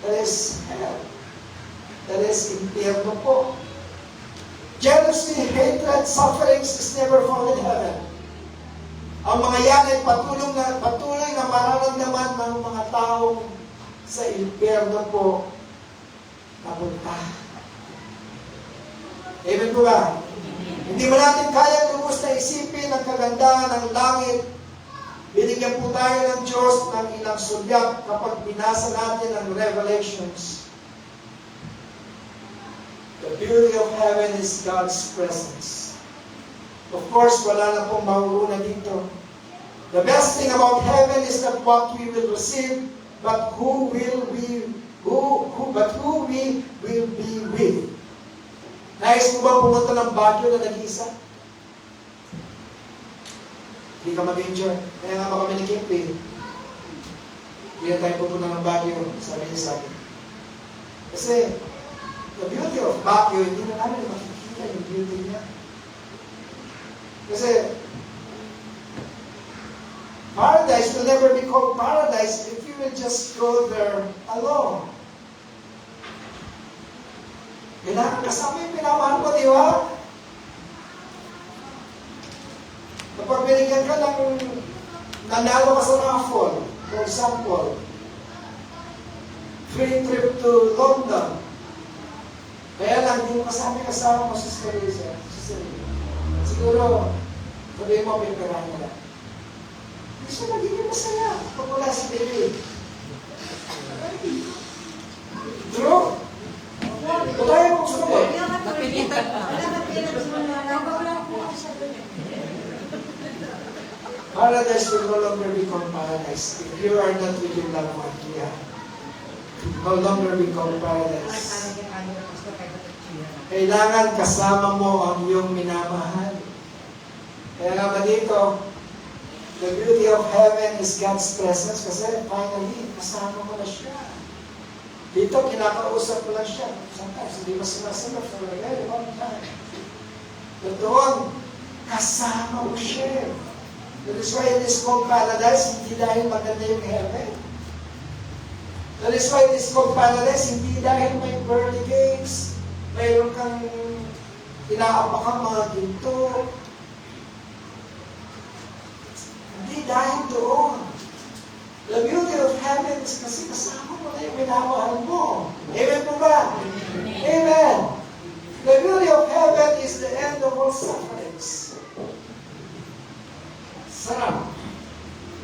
That is hell. That is impyerno po. Jealousy, hatred, sufferings is never found in heaven. Ang mga yan ay patuloy na mararamdaman ng mga taong sa impyerno po napunta. Amen po ba? Hindi mo natin kaya lubos na isipin ang kagandahan ng langit. Binigyan po tayo ng Diyos ng ilang sulyap kapag binasa natin ang Revelations. The beauty of heaven is God's presence. Of course, wala na pong mauuna dito. The best thing about heaven is not what we will receive, but who we will be with. Nais mo ba pumunta ng Baguio na nag-iisa? Hindi ka mag-enjoy. Kaya nga kami ni Kimpi. Hindi na tayo pupunta ng Baguio, sabi niya sa akin. Kasi, the beauty of Baguio, hindi na namin makikita yung beauty niya. Kasi, paradise will never be called paradise if you will just go there alone. Kailangan kasama yung pinamahal mo, di ba? Kapag binigyan ka ng nanalo ka sa raffle, for example, free trip to London, kaya lang, hindi mo kasama mo si Teresa. Siguro, sabihin mo, may pera mo lang. Hindi siya nagiging masaya pag wala si David. True? Kung tayo mong sumunod. Paradise will no longer become paradise if you are not with your loved one. Yeah. No longer become paradise. Kailangan kasama mo ang iyong minamahal. Kaya nga ba dito, the beauty of heaven is God's presence kasi finally, kasama mo na siya. Dito, kinakausap ko lang siya. Sometimes, hindi mo sinasagot for a very long time. But doon, kasama mo siya. That is why it is called paradise, hindi dahil maganda yung heaven. That is why it is called paradise, hindi dahil may pearly gates, mayroon kang inaapakang mga ginto. Hindi dahil doon. The beauty of heaven is kasi kasama mo na yung minamahal mo. Amen po ba? Amen. The beauty of heaven is the end of all sufferings. Sarap.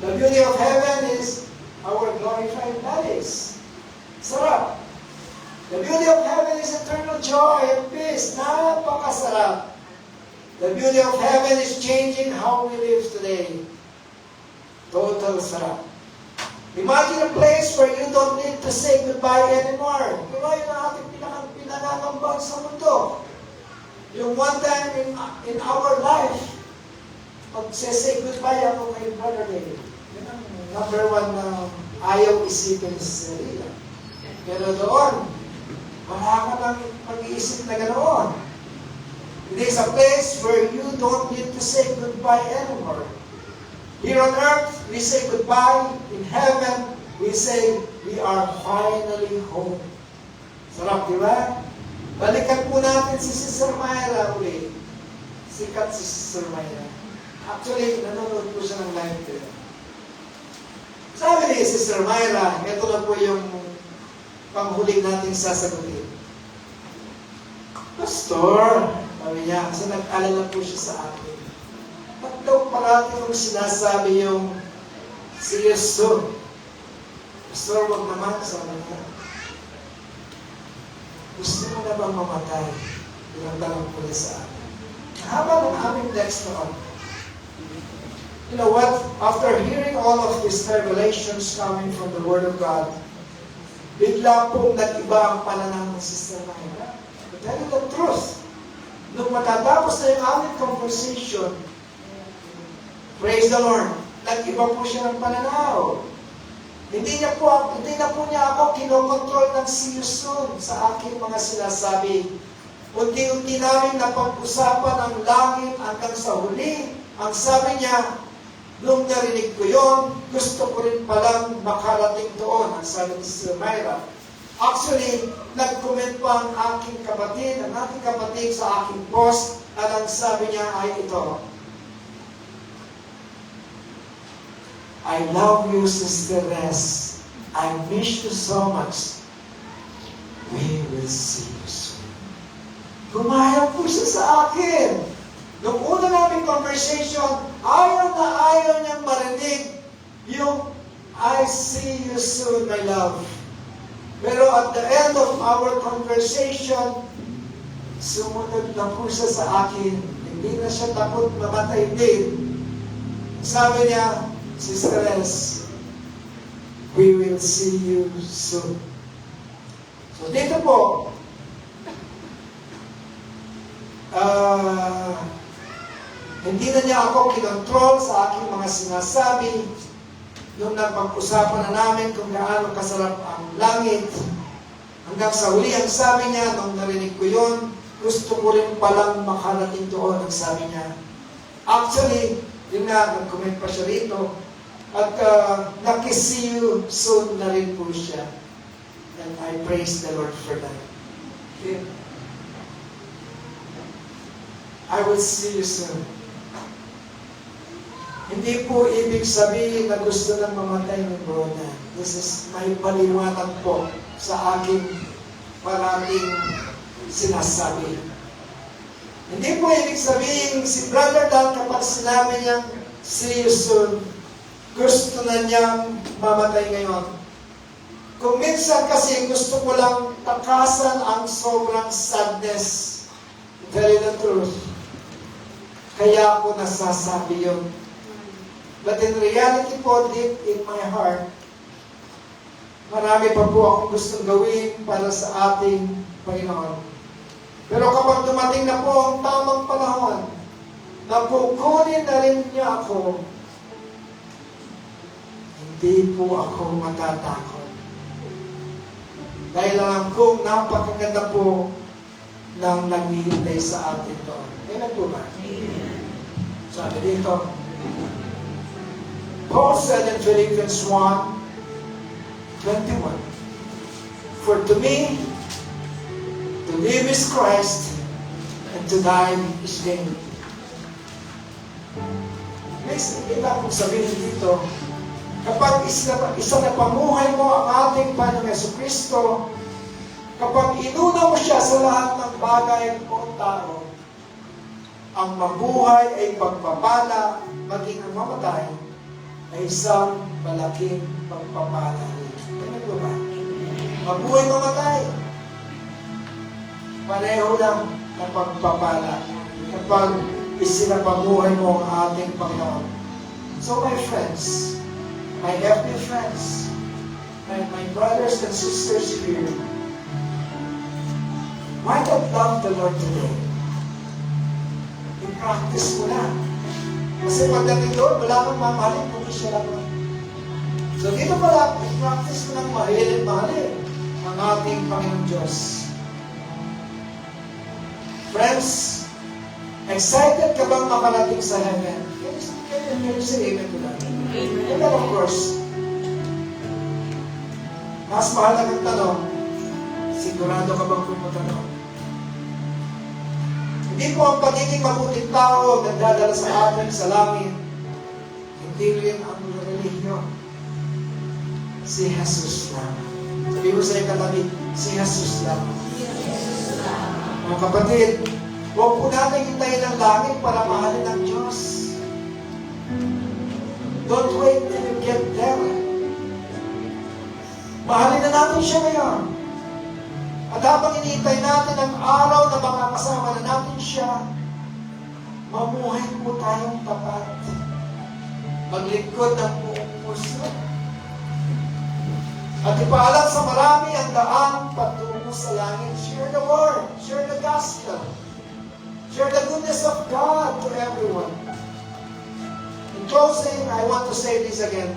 The beauty of heaven is our glorified bodies. Sarap. The beauty of heaven is eternal joy and peace. Napakasarap. The beauty of heaven is changing how we live today. Total sarap. Imagine a place where you don't need to say goodbye anymore. Diba yung ating pinangangambang sa mundo? Yung one time in our life, mag-say goodbye ako kay Brother David. Yun ang number one na ayaw isipin sa sarili. Pero doon, wala ka nang pag-iisip na ganoon. It is a place where you don't need to say goodbye anymore. Here on earth, we say goodbye. In heaven, we say we are finally home. Sarap, di ba? Balikan po natin si Sister Myra ulit. Sikat si Sister Myra. Actually, nanonood po siya ng live video. Sabi ni Sister Myra, ito na po yung panghuling nating sasagutin. Pastor, sabi niya, kasi nag-alala po siya sa akin. Ba't daw pala parati kong sinasabi yung si Yesu. Pastor, wag naman, sabi niya. Gusto mo na bang mamatay? Ilang tanong po sa akin. Habang ang aming next noon, you know what? After hearing all of these revelations coming from the Word of God, bigla pong nag-iba ang pananaw ng Sister Myra. To tell you the truth, nung matatapos na yung aming conversation, praise the Lord, nag-iba po siya ng pananaw. Hindi na po niya ako kinokontrol ng sinusun sa aking mga sinasabi. Unti-unti namin napag-usapan ang langit hanggang sa huli. Ang sabi niya, nung narinig ko yon, gusto ko rin palang makarating doon. Ang sabi ni Sister Myra. Actually, nag-comment pa ang aking kapatid sa aking post, at ang sabi niya ay ito, I love you, Sister Res. I miss you so much. We will see you soon. Pumayag po siya sa akin. Nung una naming conversation, ayaw niyang marinig yung I see you soon, my love. Pero at the end of our conversation, sumunod na po siya sa akin. Hindi na siya takot mamatay din. Sabi niya, Sister S, we will see you soon. So dito po, hindi na niya ako kinontrol sa aking mga sinasabi. Nung napag-usapan na namin kung gaano kasarap ang langit, hanggang sa huli ang sabi niya, nung narinig ko yun, gusto ko rin palang makarating doon, ang sabi niya. Actually, yun nga, nag-comment pa siya rito, at naki-see you soon na rin po siya. And I praise the Lord for that. Okay. I will see you soon. Hindi po ibig sabihin na gusto nang mamatay ni Brother. This is may paliwanag po sa aking parating sinasabi. Hindi po ibig sabihin si Brother Dan kapag sinabi niya, see you soon, gusto na niyang mamatay ngayon. Kung minsan kasi gusto ko lang takasan ang sobrang sadness. To tell you the truth. Kaya ako nasasabi yun. But in reality po, deep in my heart, marami pa po akong gustong gawin para sa ating Panginoon. Pero kapag dumating na po ang tamang panahon, na kukunin na rin niya ako, hindi po ako matatakot. Dahil alam kong napakaganda po ng naghihintay sa atin doon. Amen po ba? Sabi dito, Paul said in Philippians 1:21, for to me, to live is Christ, and to die is gain. Next, iba kong sabihin dito, kapag isa na pamuhay mo ang ating Panginoong Jesucristo, kapag inuna mo siya sa lahat ng bagay o tao, ang mabuhay ay pagpapala, maging ang mamatay ay isang malaking pagpapala. Ano ba ba? Mabuhay, mamatay. Pareho lang na pagpapala kapag isinapamuhay mo ang ating Panginoon. So my friends, my happy friends, my brothers and sisters here, why not love the Lord today? I-practice mo na. Kasi pagdating doon, wala kang mamahalin kung siya lang. So dito pala, i-practice mo ng mahalin ang ating Panginoon Diyos. Friends, excited ka bang makarating sa heaven? Can you say amen to that? And then of course, mas mahalagang tanong, sigurado ka bang pumunta doon? Hindi po ang pagiging mabuting tao nagdadala sa atin sa langit. Hindi rin ang relihiyon. Si Jesus lang. Sabi mo sa katabi, si Jesus lang. Mga kapatid, huwag po natin hintayin ang langit para mahalin ang Diyos. natin siya ngayon. At habang iniintay natin ang araw na makakasama na natin siya, mamuhay po tayong tapat. Maglingkod ng buong puso. At ipaalam sa marami ang daan patungo sa langit. Share the word. Share the gospel. Share the goodness of God to everyone. In closing, I want to say this again.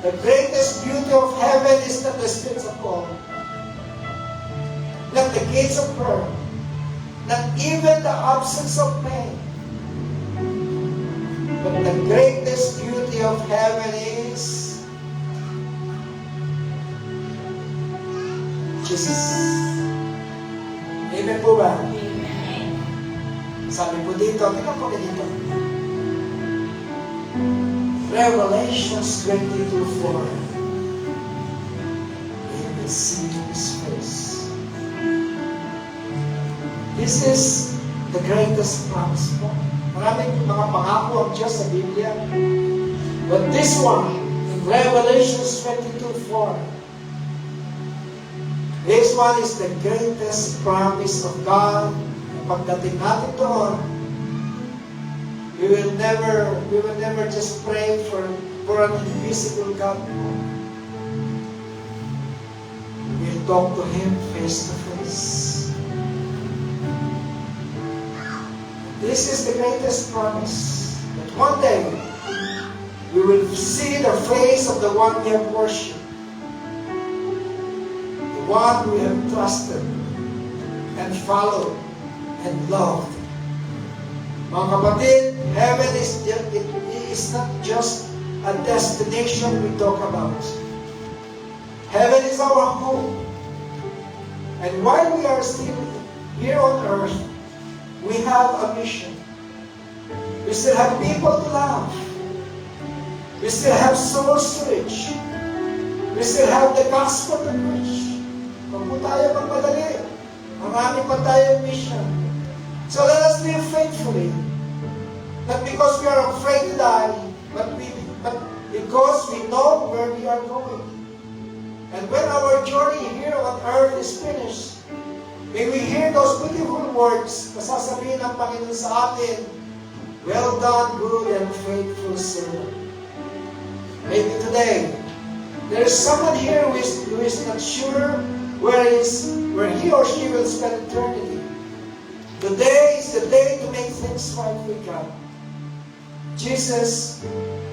The greatest beauty of heaven is not the streets of gold, not the gates of pearl, not even the absence of pain. But the greatest beauty of heaven is Jesus. Amen po ba? Amen. Sabi po dito, tingnan po dito. Revelations 22:4. We will see His face. This is the greatest promise po. Maraming mga pangako ang Diyos sa Biblia. But this one, in Revelations 22:4, this one is the greatest promise of God. Pagdating natin doon, we will never just pray for an invisible God. We will talk to Him face to face. This is the greatest promise, that one day we will see the face of the one we have worshipped, the one we have trusted and followed and loved. Mga kapatid, heaven is not just a destination we talk about. Heaven is our home. And while we are still here on earth, we have a mission. We still have people to love. We still have souls to reach. We still have the gospel to preach. Huwag po tayo magmadali. Marami pa tayong mission. So let us live faithfully. Not because we are afraid to die, but because we know where we are going. And when our journey here on earth is finished, may we hear those beautiful words na sasabihin ng Panginoon sa atin, "Well done, good and faithful servant." Maybe today, there is someone here who is not sure where he or she will spend eternity. Today is the day to make things right with God. Jesus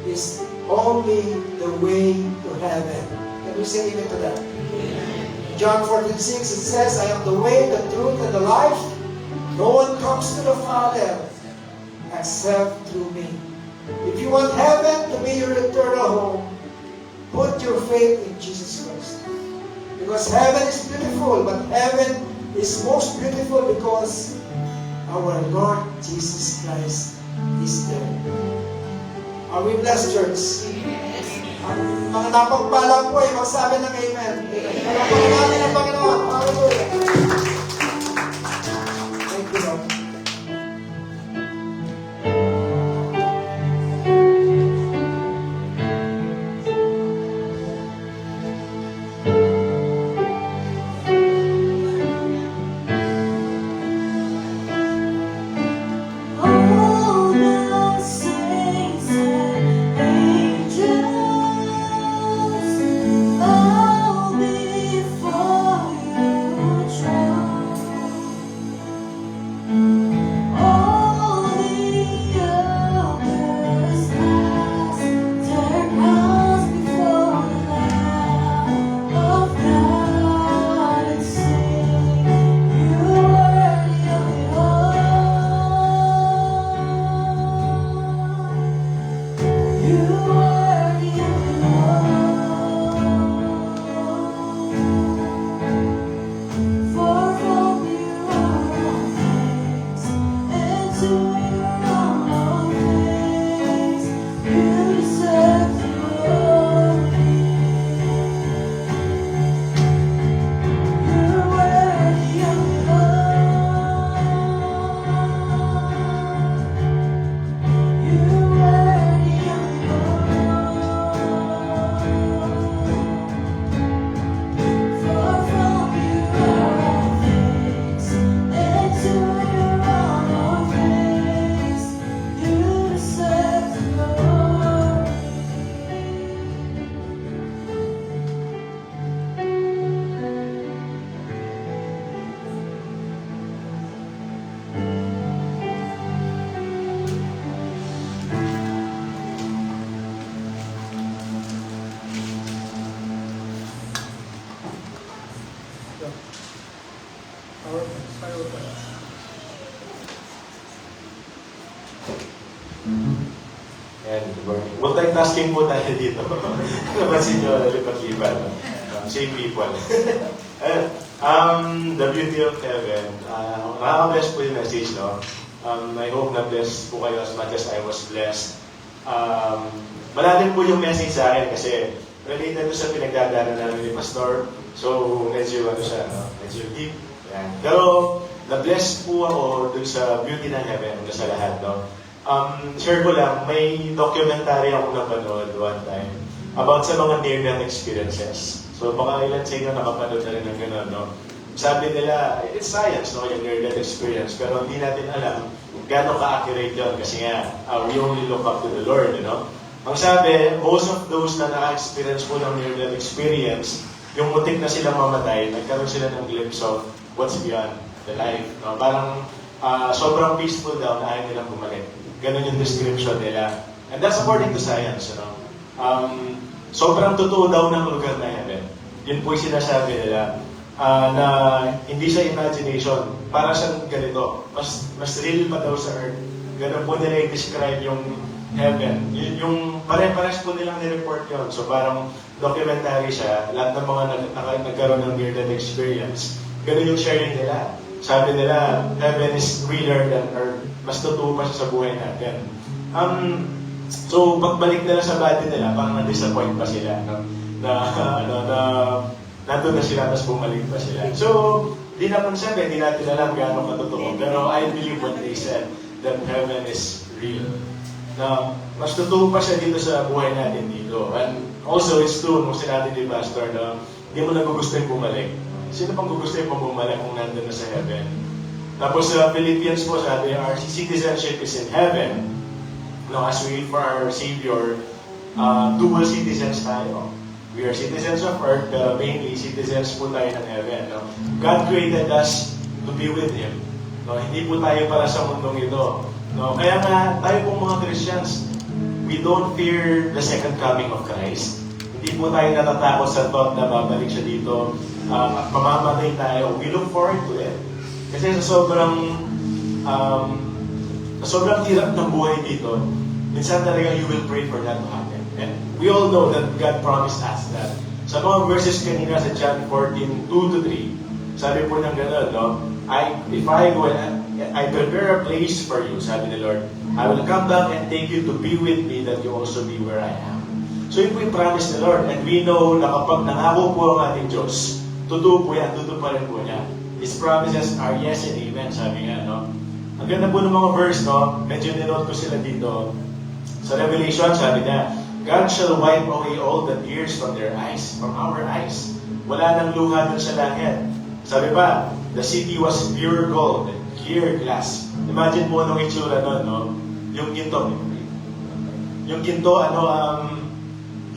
is only the way to heaven. Can we say amen to that? John 14:6, it says, "I am the way, the truth, and the life. No one comes to the Father except through me." If you want heaven to be your eternal home, put your faith in Jesus Christ. Because heaven is beautiful, but heaven is most beautiful because our Lord Jesus Christ is there. Are we blessed, church? Ang mga napagpala po ay magsabi ng amen. Palapalan natin ang Panginoon. Hallelujah. Thank you, Lord. All the saints and angels bow before your throne. And good morning. Multitasking po tayo dito. Napansin nyo, lipat-lipat. Same people. The beauty of heaven. Nakaka-bless po yung message, no? I hope na-bless po kayo as much as I was blessed. Malalim po yung message sa akin kasi related to sa pinagdadaanan namin ni Pastor. So, medyo medyo deep. Yan. Pero, na-bless po ako dun sa beauty ng heaven, sa lahat, no? Share ko lang, may documentary ako napanood one time about sa mga near-death experiences. So, baka ilan sa inyo nakapanood na rin ng gano'n, no? Sabi nila, it's science, no, yung near-death experience, pero hindi natin alam gano'n ka-accurate yun kasi nga, we only look up to the Lord, you know? Ang sabi, most of those na naka-experience po ng near-death experience, yung mutik na silang mamatay, nagkaroon sila ng glimpse of what's beyond the life. No? Parang sobrang peaceful daw na ayaw nilang bumalik. Ganon yung description nila. And that's according to science. You know? Sobrang totoo daw ng lugar na heaven. Yun po yung sinasabi nila. Na hindi sa imagination. Para sa ganito. Mas real pa daw sa earth. Ganon po nila i-describe yung heaven. Yung pare-pares po nilang ni-report yun. So parang documentary siya. Lahat ng mga nagkaroon ng near-death experience. Ganon yung sharing nila. Sabi nila, heaven is realer than earth. Mas totoo pa siya sa buhay natin. So, pagbalik nila sa body nila, parang na-disappoint pa sila. No? Nandun na sila, tapos bumalik pa sila. So, di naman sabi, di natin alam gaano katotoo. Pero I believe what they said, that heaven is real. Na mas totoo pa siya dito sa buhay natin dito. And also, it's true, nung sinabi ni Pastor, na hindi mo nagugusto yung bumalik. Sino pang gusto yung bumalik kung nandun na sa heaven? Tapos sa Philippians po sabi, our citizenship is in heaven. No, as we wait for our Savior, dual citizens tayo. We are citizens of earth, pero mainly citizens po tayo ng heaven. No? God created us to be with Him. No, hindi po tayo para sa mundong ito. No, kaya nga, tayo pong mga Christians, we don't fear the second coming of Christ. Hindi po tayo natatakot sa thought na babalik siya dito at mamamatay tayo. We look forward to it. Kasi sa sobrang hirap ng buhay dito, minsan talaga you will pray for that to happen. And we all know that God promised us that. Sa mga verses kanina sa John 14, 2-3, sabi po ng gano'n, no? If I go and I prepare a place for you, sabi ni Lord, I will come back and take you to be with me that you also be where I am. So yun po yung promise ni Lord. And we know na kapag nangako po ang ating Diyos, totoo po yan, totoo pa rin po niya. His promises are yes and amen, sabi nga, no? Ang ganda po ng mga verse, no? Medyo ninote ko sila dito. Sa Revelation, sabi niya, God shall wipe away all the tears from their eyes, from our eyes. Wala nang luha dun sa langit. Sabi pa, the city was pure gold and clear glass. Imagine mo anong itsura nun, no? Yung ginto. Yung ginto,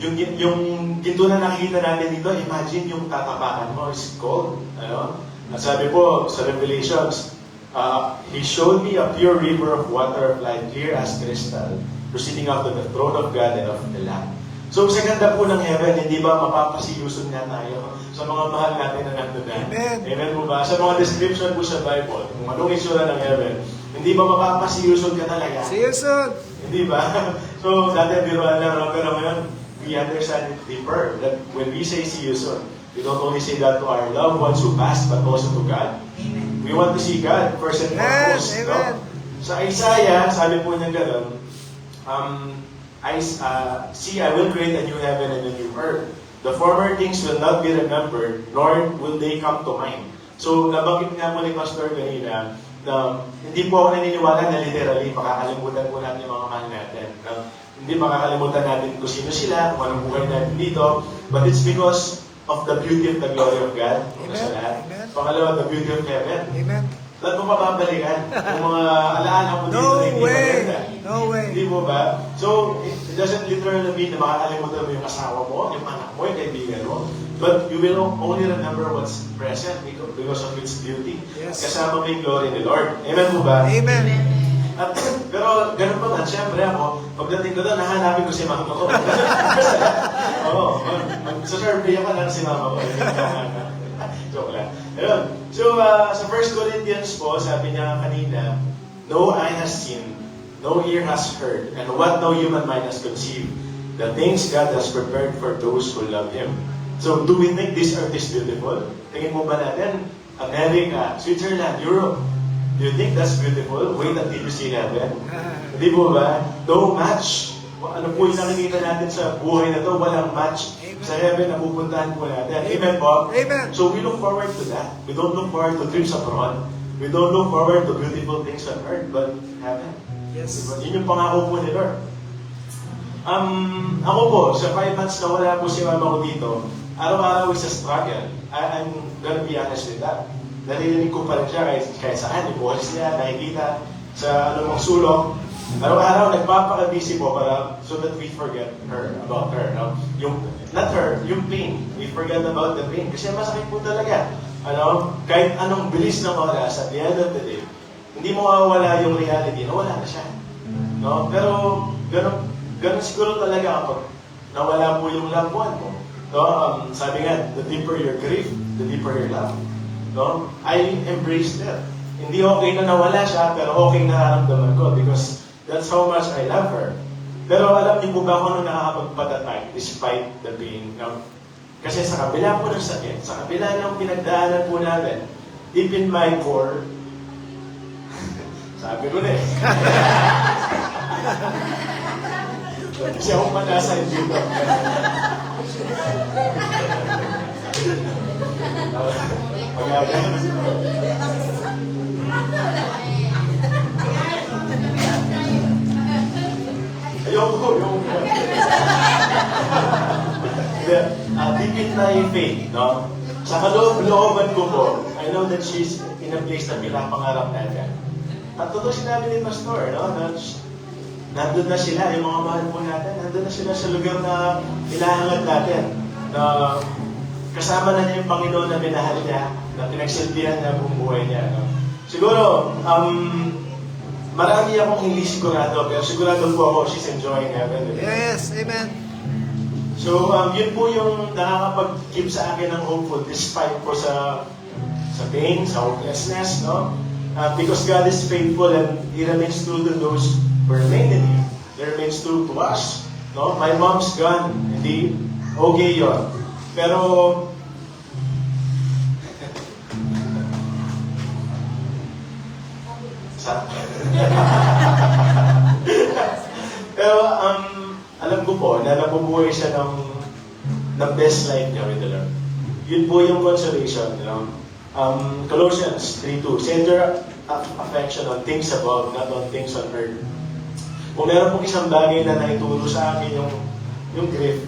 yung ginto na nakikita natin dito, imagine yung tatapakan mo is gold. Ano? At sabi po sa Revelations, He showed me a pure river of water of life, clear as crystal, proceeding out of the throne of God and of the Lamb. So sa ganda po ng heaven, hindi ba mapapasiyusun nga tayo sa mga mahal natin na nandun na? Amen. Amen po ba? Sa mga description po sa Bible, kung anong itsura ng heaven, hindi ba mapapasiyusun ka talaga? Siyusun! Hindi ba? So dati biruan lang, pero ngayon, we understand it deeper that when we say see you soon, we don't only say that to our loved ones who passed, but also to God. Amen. We want to see God first and foremost. Amen. No? Sa Isaiah, sabi po niya gano'n, see, I will create a new heaven and a new earth. The former things will not be remembered, nor will they come to mind. So, nabanggit nga po ni Pastor kanina, na hindi po ako naniniwala na literally makakalimutan po natin yung mga mahal natin. Hindi makakalimutan natin kung sino sila, kung anong buhay natin dito, but it's because of the beauty of the glory of God. Amen. Pangalawa, the beauty of heaven. Amen. Lahat mo mapapalikan. Yung mga alaala mo dito na hindi maganda. No way! Hindi mo ba? So, it doesn't literally mean na makakalimutan mo yung asawa mo, yung anak mo, yung kaibigan mo. But you will only remember what's present because of its beauty. Yes. Kasama mo yung glory ni Lord. Amen mo ba? Amen. At, pero ganun pa man, siyempre ako, pagdating ko doon, nahanapin ko si mama ko. Oo, sa-survey ako lang si mama ko. Joke lang. Ayun. So, sa 1 Corinthians po, sabi niya kanina, no eye has seen, no ear has heard, and what no human mind has conceived, the things God has prepared for those who love Him. So, do we think this earth is beautiful? Tingin mo ba natin, America, Switzerland, Europe, do you think that's beautiful? Wait until you see heaven. Hindi po ba? No match. Ano po yung nakikita natin sa buhay na to? Walang match. Sa heaven na pupuntahan po natin. Amen po? Amen. So we look forward to that. We don't look forward to trips abroad. We don't look forward to beautiful things on earth, but heaven. Yes. Yun yung pangako po ni Lord. Ako po, sa 5 months na wala po si mama ko dito, araw-araw is a struggle. I'm gonna be honest with that. Narinig ko pa rin siya kahit saan, yung boses niya, nakikita sa anumang sulok. Araw-araw, nagpapaka-busy po para so that we forget about her. No? Not her, yung pain. We forget about the pain. Kasi masakit po talaga. Kahit anong bilis ng oras, at the end of the day, hindi mo mawawala yung reality na wala na siya. No? Pero, ganun siguro talaga kapag nawala po yung loved one mo. No? Sabi nga, the deeper your grief, the deeper your love. No? I embraced that. Hindi okay na nawala siya, pero okay na nararamdaman ko because that's how much I love her. Pero alam niyo po ba kung ano nakakapagpatatag despite the pain? No? Kasi sa kabila po ng sakit, sa kabila ng pinagdaanan po natin, deep in my core, sabi ko na eh. Kasi ako manasa yung dito. Ayoko. Deep in my faith, no? Sa kaloob-looban ko po, I know that she's in a place na pinapangarap natin. At totoo sinabi ni Pastor, no? Nandun na sila, yung mga mahal po natin, nandun na sila sa lugar na hinahangad natin. Na kasama na niya yung Panginoon na minahal niya, na pinagsilbihan niya buong buhay niya. No? Siguro, marami akong hindi sigurado, pero sigurado po ako she's enjoying heaven. Yes, amen. So, yun po yung nakakapag-keep sa akin ng hopeful despite po sa pain, sa hopelessness, no? Because God is faithful and He remains true to those who remain in Him. He remains true to us, no? My mom's gone, hindi okay yun. Pero, pero, alam ko po na nabubuhay siya ng best life niya with the Lord. Yun po yung consolation, you know? Colossians 3:2, set your affection on things above, not on things on earth. Kung meron pong isang bagay na naituro sa akin yung grief.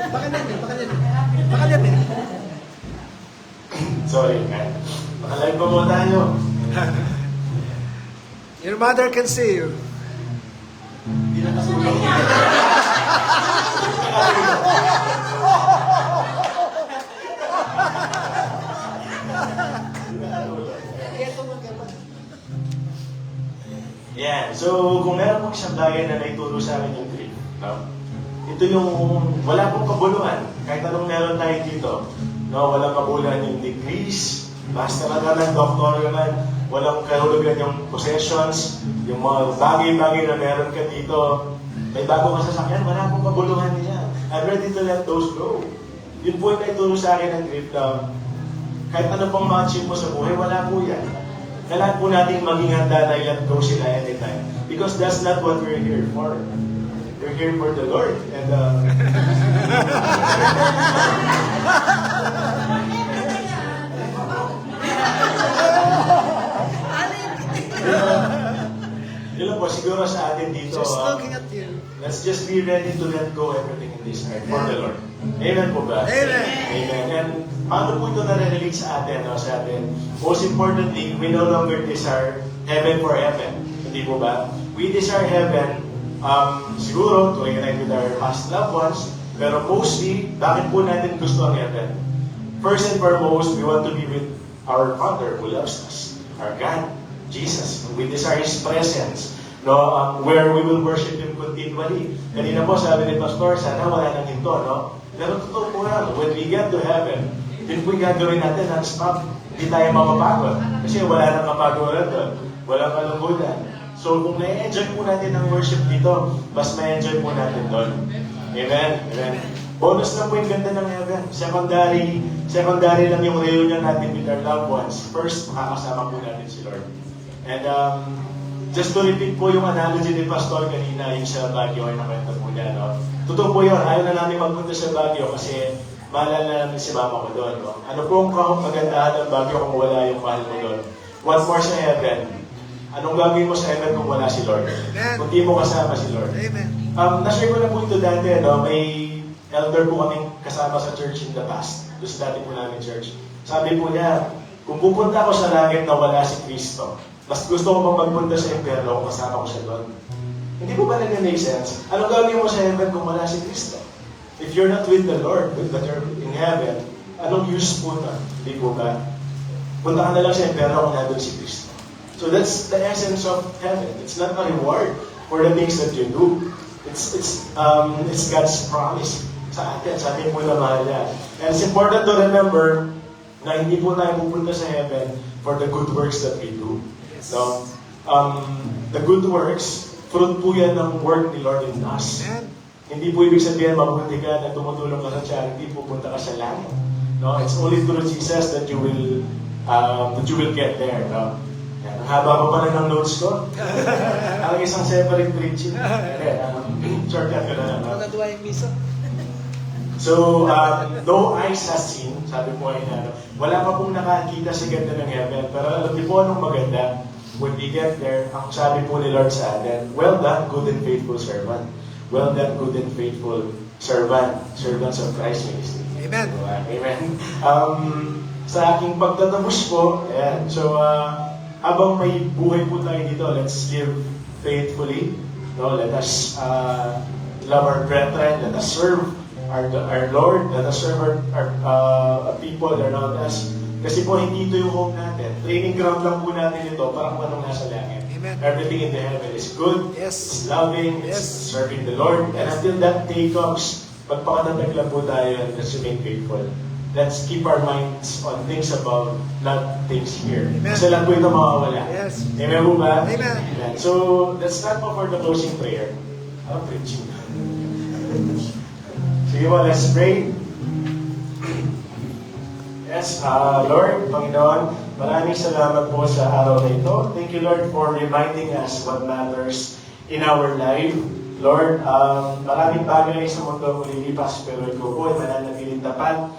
Baka namin. Sorry, nakalive pa mo tayo. Your mother can see you. Hindi na kasulong. Yeah, so kung meron pong isang bagay na naituro sa akin yung grief, no? Ito yung wala pong kabuluhan. Kahit anong meron tayo dito, no? Walang kabuluhan yung degrees, master na ng doctor naman, walang kahulugan yung possessions, yung mga bagay-bagay na meron ka dito. May bago ka sasakyan, wala pong kabuluhan niya. I'm ready to let those go. Yun po yung naituro sa akin ng grief na kahit ano pang ma-achieve mo sa buhay, wala po yan. Kailangan po natin maging handa na let go sila anytime. Because that's not what we're here for. We're here for the Lord. And yun lang po, siguro sa atin dito, Just looking at you. let's just be ready to let go everything in this earth for the Lord. Amen po ba? Amen. Amen. And paano po ito na-relate sa atin? No? Sa atin? Most importantly, we no longer desire heaven for heaven. Hindi po ba? We desire heaven, siguro, to unite with our past loved ones, pero mostly, bakit po natin gusto ang heaven? First and foremost, we want to be with our Father who loves us, our God, Jesus. We desire His presence, no, where we will worship Him continually. Kanina po, sabi ni Pastor, sana wala nang hinto, no? Pero totoo po na, when we get to heaven, din po yung gagawin natin non-stop. Hindi tayo mapapagod. Kasi wala nang kapaguran doon. Walang kalungkutan. So kung na-enjoy po natin ang worship dito, mas ma-enjoy po natin doon. Amen? Amen. Bonus lang po yung ganda ng heaven. Secondary lang yung reunion natin with our loved ones. First, makakasama po natin si Lord. And just to repeat po yung analogy ni Pastor kanina, yung sa Baguio, ay nakwento po niya, no? Totoo po yun, ayaw na namin magpunta sa Baguio kasi maalala namin si mama ko doon. No? Ano po ang kagandahan ng Baguio kung wala yung mahal mo doon? What more sa heaven? Anong gagawin mo sa heaven kung wala si Lord? Amen. Kung di mo kasama si Lord. Amen. Na-share ko na po ito dati, no? May elder po kaming kasama sa church in the past. Doon sa dati po namin church. Sabi po niya, kung pupunta ako sa langit na wala si Kristo, mas gusto ko pang magpunta sa impyerno kung kasama ko siya doon. Hindi po ba nag-make sense? Anong gagawin mo sa heaven kung wala si Kristo? If you're not with the Lord, but you're in heaven, anong use po na? Hindi po ba? Punta ka na lang sa impyerno kung nandun si Kristo. So that's the essence of heaven. It's not a reward for the things that you do. It's God's promise sa atin. Sabi po na mahal niya. And it's important to remember na hindi po tayo pupunta sa heaven for the good works that we do. So, the good works, fruit po yan ng work ni Lord in us. Amen. Hindi po ibig sabihin mabuti ka na tumutulong ka sa charity, pupunta ka sa langit. No, it's only through Jesus that you will get there. No? Yan. Ang haba pa pala ng notes ko. Ang isang separate preaching. Shortcut ko na lang. No? Nakatuwa yung misa. So, no eyes has seen, sabi po ay wala pa pong nakakita sa ganda ng heaven. Pero alam niyo po anong maganda? When we get there, ang sabi po ni Lord sa atin, well done, good and faithful servant. Well done, good and faithful servant. Servants of Christ Ministry. Amen. So, amen. Sa aking pagtatapos po, ayan, so habang may buhay po tayo dito, let's live faithfully. No? Let us love our brethren, let us serve our Lord, let us serve our people around us. Kasi po hindi ito yung home natin. Training ground lang po natin ito para kung anong nasa langit. Amen. Everything in the heaven is good, Yes. it's loving, it's Yes. serving the Lord. And until that day comes, pagpakatatag lang po tayo and let's remain faithful. Let's keep our minds on things above, not things here. Amen. Kasi lang po ito mawawala. Yes. Amen po ba? Amen. So, let's stand po for the closing prayer. Preaching. Sige po, let's pray. Yes, Lord, Panginoon, maraming salamat po sa araw na ito. Thank you, Lord, for reminding us what matters in our life. Lord, maraming bagay sa mundo malilipas, pero ikaw po ay mananatiling tapat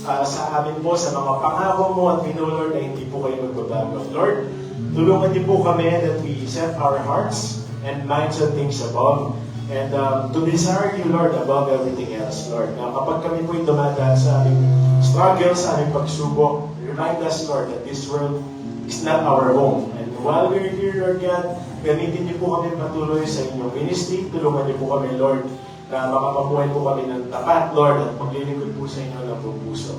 sa amin po, sa mga pangako mo at we know, Lord, na hindi po kayo magbabago. Lord, tulungan niyo po kami that we set our hearts and minds on things above. And to desire you, Lord, above everything else, Lord. Na kapag kami po'y dumadaan sa aming struggles, sa aming pagsubok, remind us, Lord, that this world is not our home. And while we're here, Lord God, gamitin niyo po kami patuloy sa inyong ministry. Tulungan niyo po kami, Lord, na makapabuhay po kami ng tapat, Lord, at maglilingkod po sa inyo ng buong puso.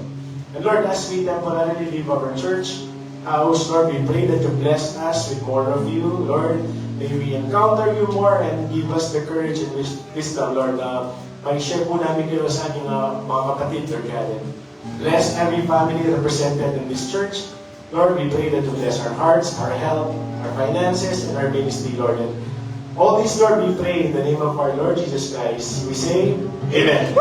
And Lord, as we temporarily leave our church house, Lord, we pray that you bless us with more of you, Lord. May we encounter you more and give us the courage and wisdom, Lord, na may-share po namin kayo sa ating mga kapatid, Lord God. Bless every family represented in this church. Lord, we pray that you bless our hearts, our health, our finances, and our ministry, Lord. And all this, Lord, we pray in the name of our Lord Jesus Christ. We say, Amen.